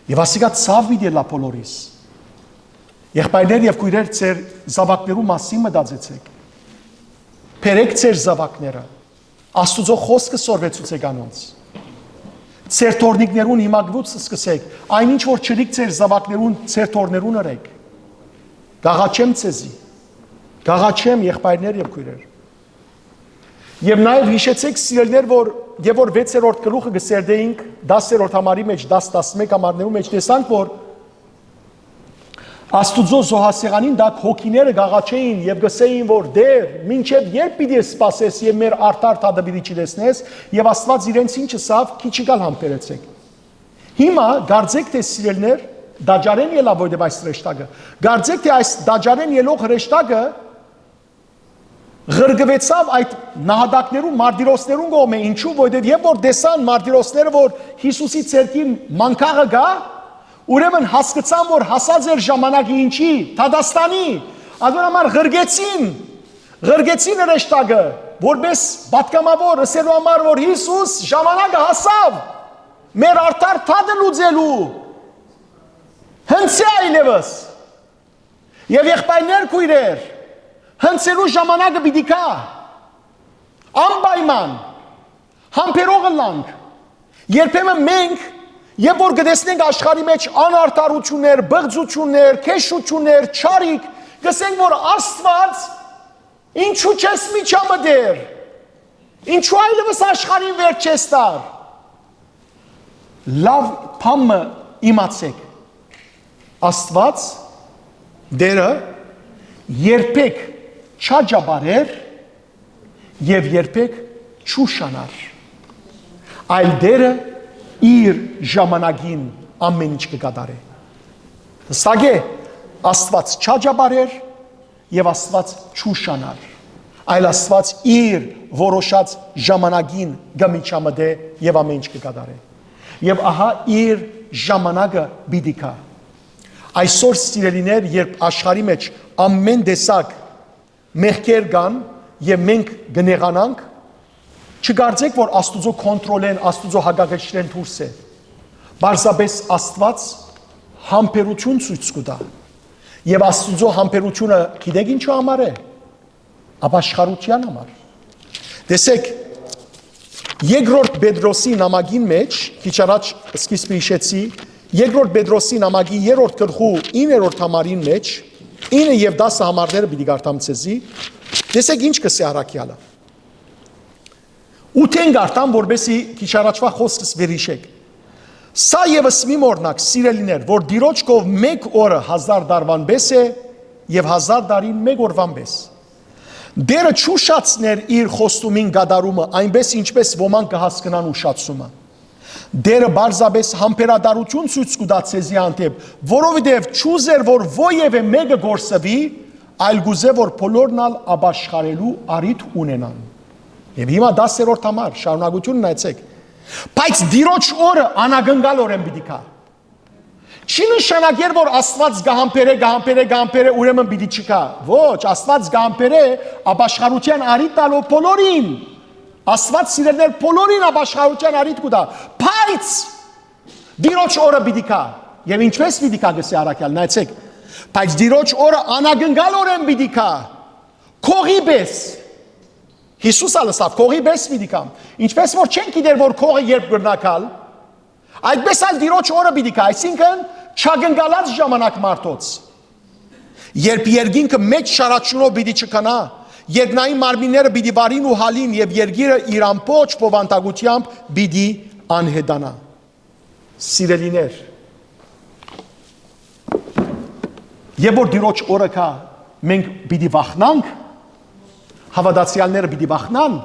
Speaker 1: և ասիկա ծավ բիդի լա պոլորիս, եղբայրներ և կույրեր ծեր զավակներու մասին մտածեցեք, փերեք ծեր զավակները, Աստուծո խոսքը սորվեցուցեք անոնց, ծեր թորնիկներուն հիմագվուց սկսեք, այնինչ որ չրիք ծեր զավակներուն, ծեր թորներուն ըրեք, գաղաչեմ ծեզի, գաղաչեմ եղբայրներ և կույրեր, և նաև հիշեցեք սիրելներ, և որ 6-րդ գլուխը գսերդեինք 10-րդ համարի մեջ, 10-11 համարներու մեջ տեսանք, որ Աստուծո զոհասեղանին դակ հոգիները գաղաչեին և գսեին, որ դեր, մինչև երբ պիտի սպասես և մեր արդար թադը պիտի չլեսնես, և Աստված իրենց ինչ ասավ, քիչ գալ համբերեցեք։ Հիմա գարձեք թե սիրելներ, դաջարեն ելավ որտև այս հրեշտակը, գարձեք թե այս դաջարեն ելող հրեշտակը Ղրգվեցավ այդ նահատակներուն, մարտիրոսներուն կողմէ, ինչու, որովհետև երբ որ տեսան մարտիրոսները, որ Հիսուսի ցերկին մանկաղը գա, ուրեմն հասկացան, որ հասած էր ժամանակի ինչի, Թադաստանի, ಅದರ համար ղրգեցին հրեշտակը, որպես պատգամավոր ըսելու համար, որ Հիսուս ժամանակը հասավ, մեր արդար թադը լուծելու, հնցե այլևս, և եղբայրներ քույրեր, հնցելու ժամանակը պիտի կա, անպայման, համբերողը լանք, երբեմն մենք, երբ որ գտեսնենք աշխարհի մեջ անարդարություններ, բղծություններ, քեշություններ, չարիք, գսենք որ Աստված ինչու չես միջամտեր, ինչու այլևս աշխարհին վերջ չես տար, լավ բանը իմացեք, Աստված դերը երբեք չաջաբարեր և երբեք չուշանար, այլ դերը իր ժամանակին ամեն ինչ կկատարե։ Հստակ է, Աստված չաջաբարեր և Աստված չուշանար, այլ Աստված իր որոշած ժամանակին գմիջամտե և ամեն ինչ կկատարե։ Եվ ահա իր ժամանակը պիտի կա։ Այսօր սիրելիներ, երբ աշխարհի մեջ ամեն տեսակ մեղքեր կան և մենք կնեղանանք, չկարծեք, որ Աստուծո կոնտրոլեն, Աստուծո հակակշռեն դուրս է, պարզապես Աստված համբերություն ցույց կտա, և Աստուծո համբերությունը գիտեք ինչու համար է, ապաշխարության համար։ Տեսեք, Երկրորդ Պետրոսի նամակին մեջ, քիչ առաջ սկիզբը հիշեցի, Երկրորդ Պետրոսի նամակի 3-րդ գլխու 9-րդ համարին մեջ, 9 և 10 համարները պիտի կարդամ ցեզի, տեսեք ինչ կսե առաքյալը։ 8-ն կարդամ, որպեսզի քիչ առաջվա խոսքս վերհիշեք։ Սա ևս մի օրինակ, սիրելիներ, որ Տիրոջ կողմ մեկ օրը 1000 տարվան պես է և 1000 տարին մեկ օրվան պես։ Դերը չուշացներ իր խոստումին գադարումը, այնպես ինչպես ոմանք կհասկնան ուշացումը։ Դերը բարձաբես համբերատարություն ցույց կտա ցեզի հանդեպ, որովհետև չուզեր, որ ովևէ մեկը գործվի, այլ գուզե, որ բոլորն ալ ապաշխարելու առիթ ունենան։ Եվ հիմա 10-րդ համար, շարունակությունն նայեցեք։ Բայց Տիրոջ օրը անագնգալորեն պիտի կա։ Չի նշանակեր, որ Աստված գահամբերե, ուրեմն պիտի չկա։ Ոչ, Աստված գահամբերե ապաշխարության առիթ տալով բոլորին։ Աստված սիրելիներ բոլորին ապաշխարության առիթ կտա, բայց Տիրոջ օրը պիտի կա։ Եվ ինչպես պիտի կա գսե առաքյալ, նայեցեք, բայց Տիրոջ օրը անագնգալորեն պիտի կա, քողի պես։ Հիսուս ալսավ, քողի պես պիտի կա։ Ինչպես որ չեն գիտեր, որ քողը երբ գրնակալ, այդպես ալ Տիրոջ օրը պիտի կա, այսինքն չագնգալած ժամանակ մարդոց։ Երբ երկինքը մեծ շարաչունով պիտի չկանա, երկնային մարմինները պիտի վարին ու հալին և երկիրը իր ամբողջ բովանդակությամբ պիտի անհետանա։ Սիրելիներ, երբ որ Տիրոջ օրը կա, մենք պիտի վախնանք, հավատացյալները պիտի վախնան,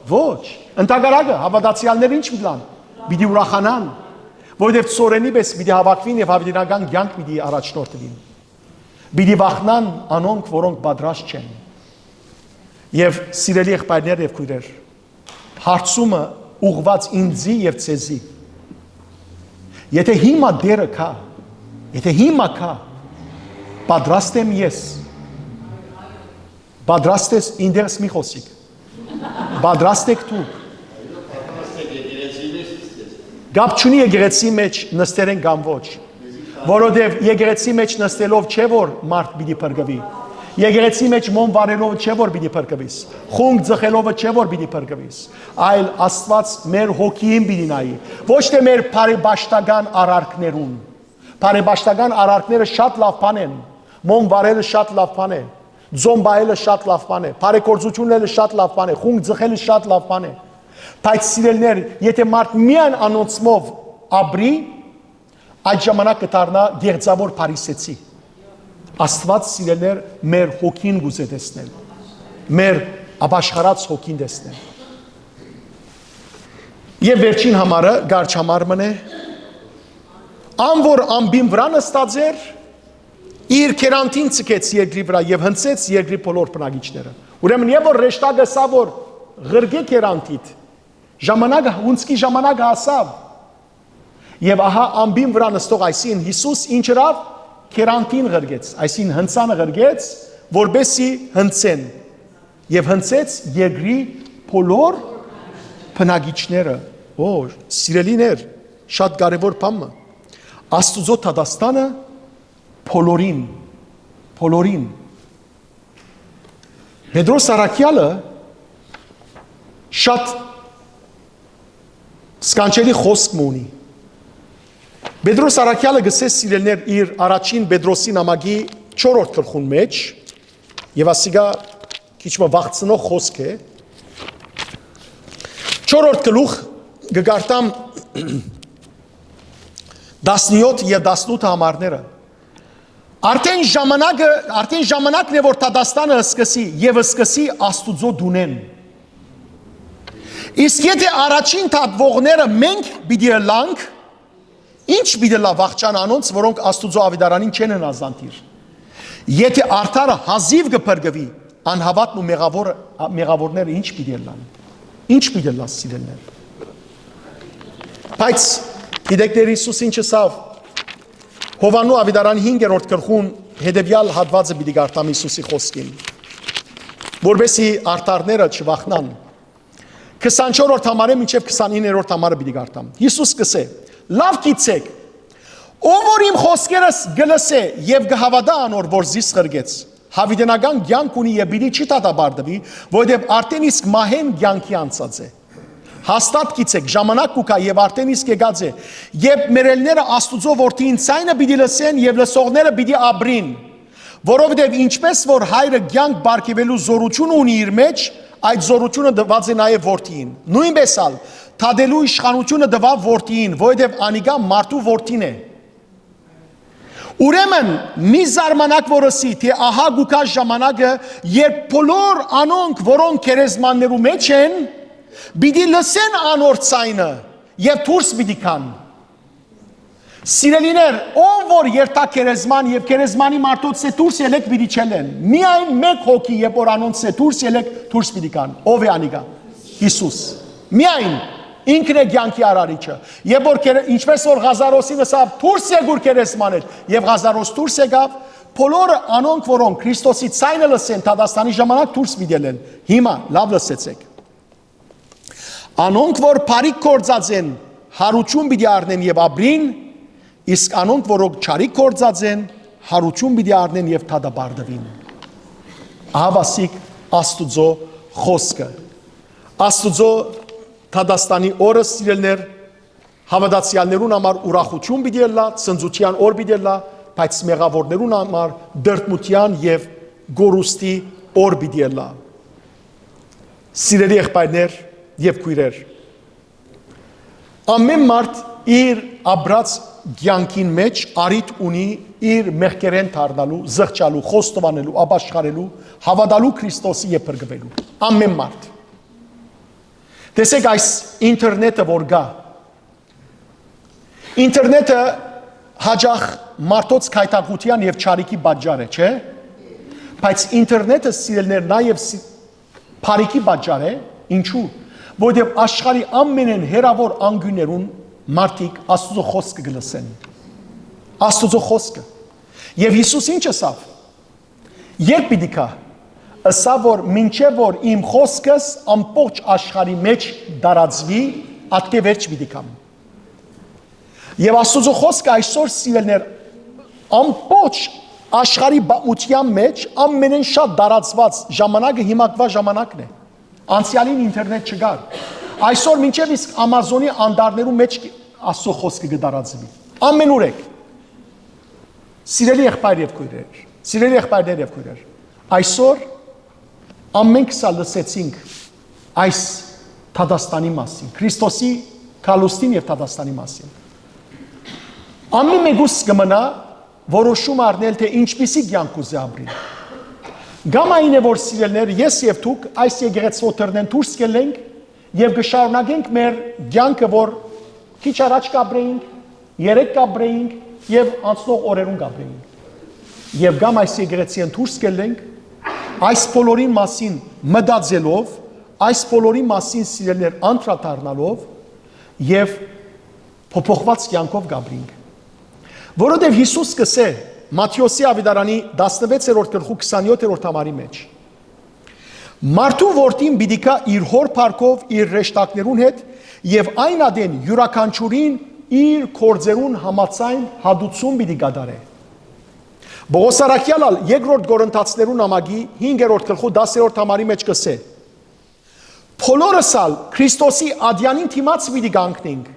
Speaker 1: Ոչ, ընդհանրակը հավատացյալները ինչ մտան։ Պիտի ուրախանան, որովհետև ծորենի պես պիտի հավաքվին եւ հավիտենական կյանք պիտի առաջնորդվին։ Պիտի վախնան անոնք, որոնք պատրաստ չեն։ Եվ սիրելի եղբայրներ եւ քույրեր, հարցումը ուղված ինձի եւ ցեզի։ Եթե հիմա դերը կա, եթե հիմա կա, պատրաստ եմ ես։ Պատրաստ ես ինձ մի խոսիկ։ Պատրաստ եք դու։ Գապ չունի եկեղեցի մեջ նստել են կամ ոչ։ Որովհետև եկեղեցի մեջ նստելով չէ որ մարդ պիտի փրկվի։ Եկեղեցի մեջ մոմ վարելով չէ որ պիտի փրկվիս։ Խունկ ձխելով չէ որ պիտի փրկվիս։ Այլ Աստված մեր հոգին պիտի նայի։ Ոչ թե մեր բարեբաշտական արարքներուն։ Բարեբաշտական արարքները շատ լավ բան են։ Մոմ վարելը շատ լավ բան է։ Ձոն բայելը շատ լավ բան է։ Բարեգործությունները շատ լավ բան է։ Խունկ ձխելը շատ լավ բան է։ Բայց սիրելիներ, եթե մարդ միայն անոնցմով ապրի, այդ ժամանակ կդառնա գեղձավոր փարիսեցի։ Աստված սիրելիներ մեր հոգին գուզե տեսնել։ Մեր ապաշխարած հոգին տեսնել։ Եվ վերջին համարը գարչ համար մնե։ Ան որ ամբին վրա նստած էր, իր կերանտին ցկեց երկրի վրա եւ հնցեց երկրի բոլոր բնակիչները։ Ուրեմն եւ որ ռեշտագը սա որ ղրգե կերանտիտ ժամանակը ունցքի ժամանակը հասավ եւ ահա ամբին վրա նստող այսին Հիսուս ինչ երավ կերանտին ղրգեց, այսին հնցանը ղրգեց, որբեսի հնցեն եւ հնցեց երկրի բոլոր բնակիչները։ Օ, սիրելիներ, շատ կարեւոր բան է։ Աստուծո Թադաստանը Փոլորին Պետրոս Արաքյալը շատ սկանչելի խոսք ունի։ Պետրոս Արաքյալը գսես սիրելներ իր առաջին Պետրոսի նամակի 4-րդ գլխուն մեջ եւ ասիգա քիչ մը վախցնող խոսք է։ 4-րդ գլուխ գգարտամ 17 եւ 18 համարները։ Արդեն ժամանակն է որ Թադաստանը սկսի եւ սկսի Աստուծո դունեն։ Իսկ եթե առաջին թատվողները մենք պիտի լանք, ինչ պիտի լա վախճան անոնց, որոնք Աստուծո ավետարանին չեն հնազանդիր։ Եթե արդարը հազիվ կփրկվի, անհավատն ու մեղավորները ինչ պիտի լան։ Ինչ պիտի լա սիրելներ։ Բայց գիտեք Հիսուս ինչ ասավ Հովանու ավետարանի 5-րդ գլխում հետևյալ հատվածը պիտի գարտամ Հիսուսի խոսքին, որովհետեւ արդարները չվախնան։ 24-րդ համարը մինչև 29-րդ համարը պիտի գարտամ։ Հիսուս կսե. Լավ գիտեք, ով որ իմ խոսքերս գլսե եւ կհավատա անոր, որ զիս ղրգեց, հավիտենական կյանք ունի եւ պիտի չի դատաբարդվի, որովհետեւ արդեն իսկ մահեն կյանքի անցած է։ Հաստատ գիտեք, ժամանակ կուկա եւ արդեն իսկ եկած է, եւ մերելները Աստուծո որդին ցայնը պիտի լսեն եւ լսողները պիտի ապրին, որովհետեւ ինչպես որ հայրը կյանք բարգեւելու զորություն ունի իր մեջ, այդ զորությունը դված է նաեւ որդին։ Նույնպես ալ թադելու իշխանությունը դվավ որդին, որովհետեւ անիկա մարդու որդին է։ Ուրեմն մի զարմանակ որսի, թե ահա գուկա ժամանակը, երբ բոլոր անոնք, որոնք քերեզմաններու մեջ են, Բիդի լսեն անոր ցայնը եւ դուրս բիդի կան։ Սիրելիներ, ով որ երթա քերեզման եւ քերեզմանի մարդոց է դուրս ելեք բիդի չելեն։ Միայն մեկ հոգի երբ որ անոնց է դուրս ելեք դուրս բիդի կան։ Ով է անիկա։ Հիսուս։ Միայն ինքն է կյանքի արարիչը։ Երբ որ ինչպես որ Ղազարոսին ասավ դուրս եկուր քերեզմաներ եւ Ղազարոս դուրս եկավ, բոլորը անոնք որոնք Քրիստոսի ցայնը լսեն Թադաստանի ժամանակ դուրս բիդելեն։ Հիմա լավ լսեցեք։ Անոնք որ բարիք կործած են, հարություն պիտի առնեն եւ ապրին, իսկ անոնք որոնք չարիք կործած են, հարություն պիտի առնեն եւ դատաբարդվին։ Ահավասիկ Աստուծո խոսքը։ Աստուծո Թադաստանի օրը սիրելներ, հավատացյալներուն համար ուրախություն պիտի լա, ցնծության օր պիտի լա, բայց մեղավորներուն համար դրդմության եւ գորուստի օր պիտի լա։ Սիրելի եղբայրներ եւ քույրեր, ամեն մարդ իր ապրած կյանքին մեջ արիթ ունի իր մեղքերեն դառնալու, զղջալու, խոստովանելու, ապաշխարելու, հավատալու Քրիստոսի եւ փրկվելու։ Ամեն մարդ։ Տեսեք այս ինտերնետը որ գա։ Ինտերնետը հաջող մարդոց քայթակության եւ չարիքի պատճառ է, չէ՞։ Բայց ինտերնետը սիրելներ նաեւ բարիքի պատճառ է, ինչու՞։ Որովհետեւ աշխարհի ամենեն հերավոր անկյուններուն մարդիկ Աստծո խոսքը գլսեն։ Աստծո խոսքը։ Եվ Հիսուս ինչ ասավ։ Երբ պիտի կա, ասավ որ մինչև որ իմ խոսքս ամբողջ աշխարհի մեջ դարածվի, ատկե վերջ պիտի կամ։ Եվ Աստծո խոսքը այսօր սիրելներ ամբողջ աշխարհի բացության մեջ ամենեն շատ դարածված ժամանակը հիմակվա ժամանակն է։ Անցյալին ինտերնետ չկար։ Այսօր մինչև իսկ Ամազոնի անդարներու մեջ Աստծո խոսքը կդարածվի։ Ամենուր եք։ Սիրելի եղբայր եւ քույրեր, սիրելի եղբայրներ եւ քույրեր, այսօր ամենք սա լսեցինք այս Թադաստանի մասին, Քրիստոսի Քալուստին եւ Թադաստանի մասին։ Ամեն մեկուս կմնա որոշում առնել թե ինչպիսի կյանք ուզի ապրի։ Գամային է որ սիրելներ, ես եւ դուք այս եկեղեցու տրնեն դուրս գելենք եւ կշարունակենք մեր կյանքը, որ քիչ առաջ կապրեինք, երեք կապրեինք եւ անցնող օրերուն կապրեինք։ Եվ գամ այս եկեղեցին դուրս գելենք, այս բոլորին մասին մտածելով, այս բոլորի մասին սիրելներ անդրադառնալով եւ փոփոխված կյանքով կապրենք։ Որովհետև Հիսուս կսե Մատթեոսի ավետարանի 16-րդ գլխու 27-րդ համարի մեջ Մարդու որդին պիտի գա իր հոր փառքով իր ռեշտակներուն հետ եւ այն ադեն յուրաքանչյուրին իր կորձերուն համաձայն հադուցում պիտի կատարե։ Պողոս առաքյալը երկրորդ Կորինթացիներուն ամագի 5-րդ գլխու 10-րդ համարի մեջ կսե Բոլորս ալ Քրիստոսի ադյանին թիմաց պիտի կանգնենք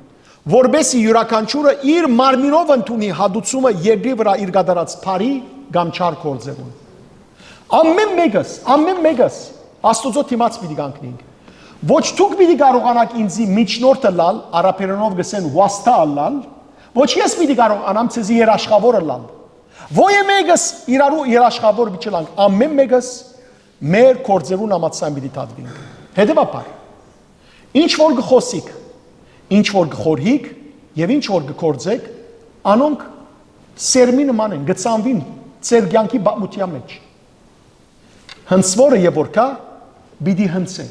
Speaker 1: որբեսի յուրաքանչյուրը իր մարմինով ընդունի հադուցումը երկրի վրա իր կատարած բարի կամ չար գործերուն։ Ամեն մեկս Աստուծո թիմաց պիտի կանգնենք։ Ոչ դուք պիտի կարողանաք ինձի միջնորդը լալ, արաբերենով գսեն վաստա լալ, ոչ ես պիտի կարողանամ ցեզի երաշխավորը լալ։ Ոյե մեկս իրարու երաշխավոր բիչելանք, ամեն մեկս մեր գործերուն համաձայն պիտի դատվենք։ Հետևաբար, ինչ որ գխոսիկ, ինչ որ գխորհիկ եւ ինչ որ գործեք, անոնք սերմի նման են, գծանվին ծեր կյանքի բամության մեջ։ Հնցվորը եւ որ կա, պիտի հնցե։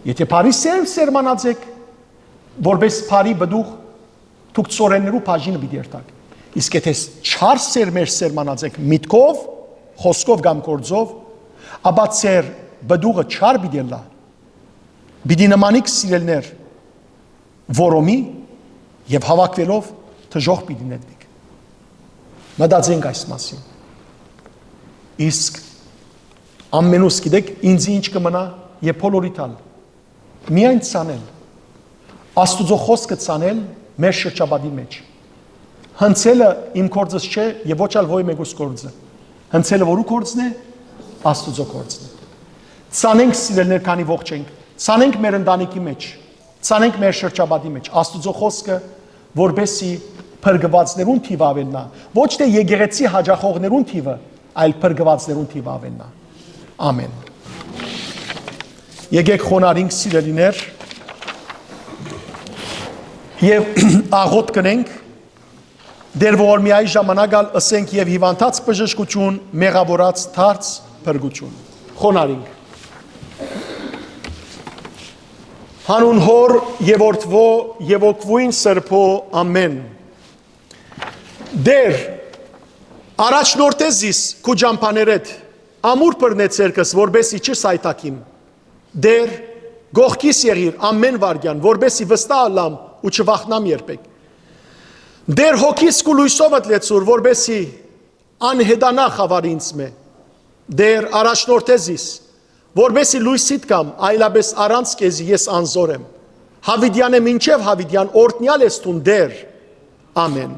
Speaker 1: Եթե բարի սերմանացեք, որպես բարի բդուղ, դուք ծորեններու բաժինը պիտի երթաք։ Իսկ եթե չար սերմեր սերմանացեք միտքով, խոսքով կամ գործով, ապա ծեր բդուղը չար պիտի լա։ Պիտի նմանիք սիրելներ որոմի եւ հավաքվելով թժող պիտի նետվիկ։ Մտածենք այս մասին։ Իսկ ամենուս գիտեք ինձ ինչ կմնա եւ բոլորի տալ։ Միայն ցանել։ Աստուծո խոսքը ցանել մեր շրջապատի մեջ։ Հնցելը իմ գործս չէ եւ ոչ ալ ոյ մեկուս գործը։ Հնցելը որու գործն է։ Աստուծո գործն է։ Ցանենք սիրելներ, քանի ողջ ենք։ Ցանենք մեր ընտանիքի մեջ։ Ցանենք մեր շրջապատի մեջ Աստուծո խոսքը, որբեսի փրկվածներուն թիվը ավելնա, ոչ թե եկեղեցի հաջախողներուն թիվը, այլ փրկվածներուն թիվը ավելնա։ Ամեն։ Եկեք խոնարհենք սիրելիներ եւ աղոտ կնենք դեր որ միայն ժամանակ ալ ասենք եւ հիվանդած բժշկություն, մեղավորած դարձ փրկություն։ Խոնարհենք։ Հանուն հոր եւ որդվո եւ օգվույն սրբո ամեն։ Դեր առաջնորդեզիս քու ջամփաներեդ ամուր բռնեցերքս որբեսի չսայտակիմ։ Դեր գողքիս եղիր ամեն վարյան որբեսի վստահ ալամ ու չվախնամ երբեք։ Դեր հոգիս կու լույսովդ լեցուր որբեսի անհետանա խավարի ինձ մե։ Դեր առաջնորդեզիս որբեսի լույսիդ կամ այլապես առանց կեզի ես անզոր եմ։ Հավիդյան է մինչև հավիդյան օրտնյալ ես տուն դեր։ Ամեն։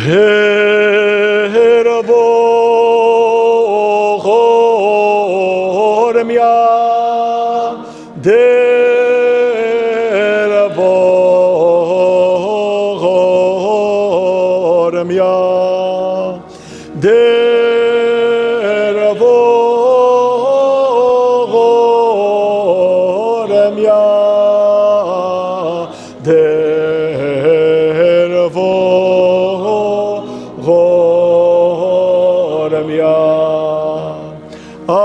Speaker 1: Դեր ողորմյա, դեր ողորմյա, դեր ողորմյա, Ամեն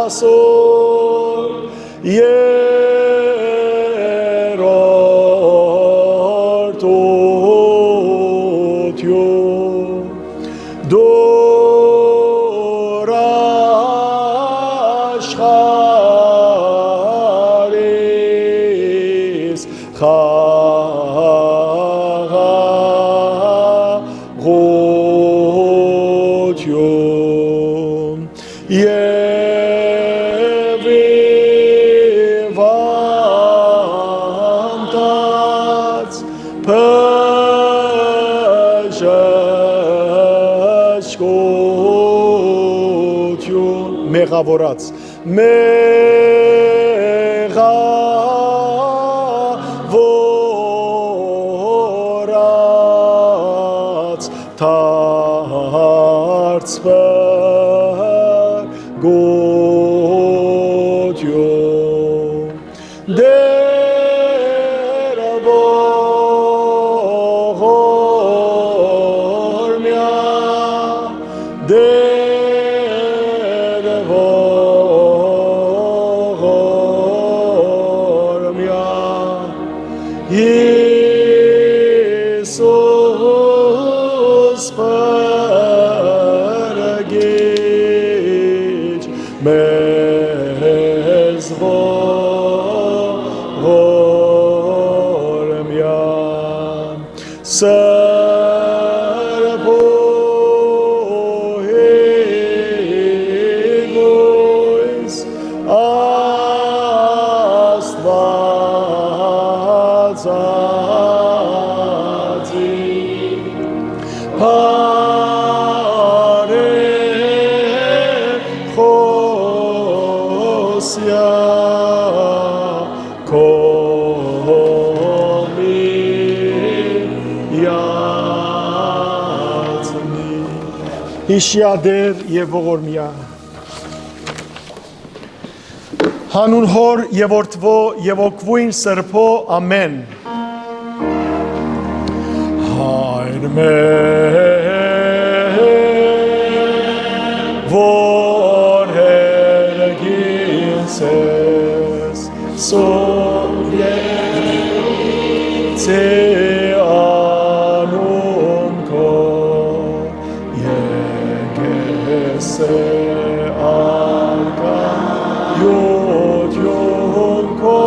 Speaker 1: ասոր երորդ ոտյուն դոր աշխարհիս խաղաղություն եւ վանտած փժաշկություն մեղավորած մեղավորած թարցվեր գոթյուն դերը ողորմյա դերը ողորմյա Iisus պրգիչ մեզ ողորմյան սրբոհիգույս Աստվածածի Խոսյա կոմիյացնի Հիշյադեր և ողորմյա Հանուն հոր և որդվո և օգվույն սրբո ամեն Հայր մեր որ հերգից ես սովյեց անուն քո եկես արկայություն քո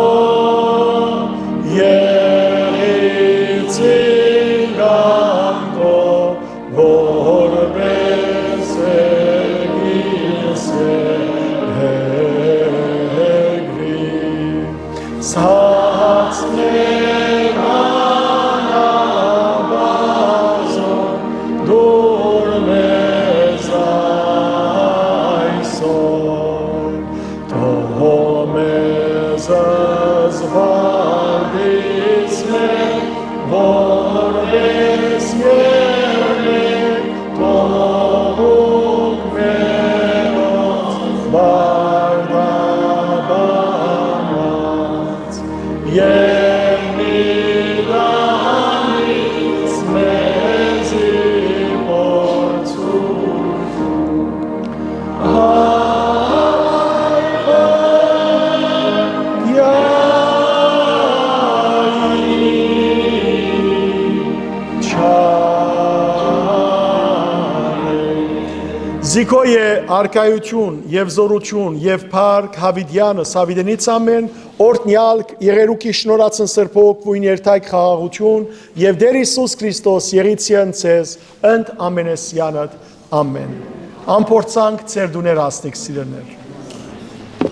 Speaker 1: եղիցին գամքո որպես Սացներ անաբազոն դուր մեզ այսօր Թող մեզ զվարդից մեր որպես երմեք Թողուկ մերոց բարդաբանած Եվ միլանից մեզի Զիքոյ է արկայություն և զորություն և պարկ հավիդյանը սավիդենից ամեն օրտնյալք եղերուքի շնորացն սրպոք վույն երթայք խաղաղություն և դեր Իսուս Քրիստոս եղիցիան ցեզ ընդ ամենեսյանդ ամեն ամփորձանք ծեր դուներ ասնիկ սիրներ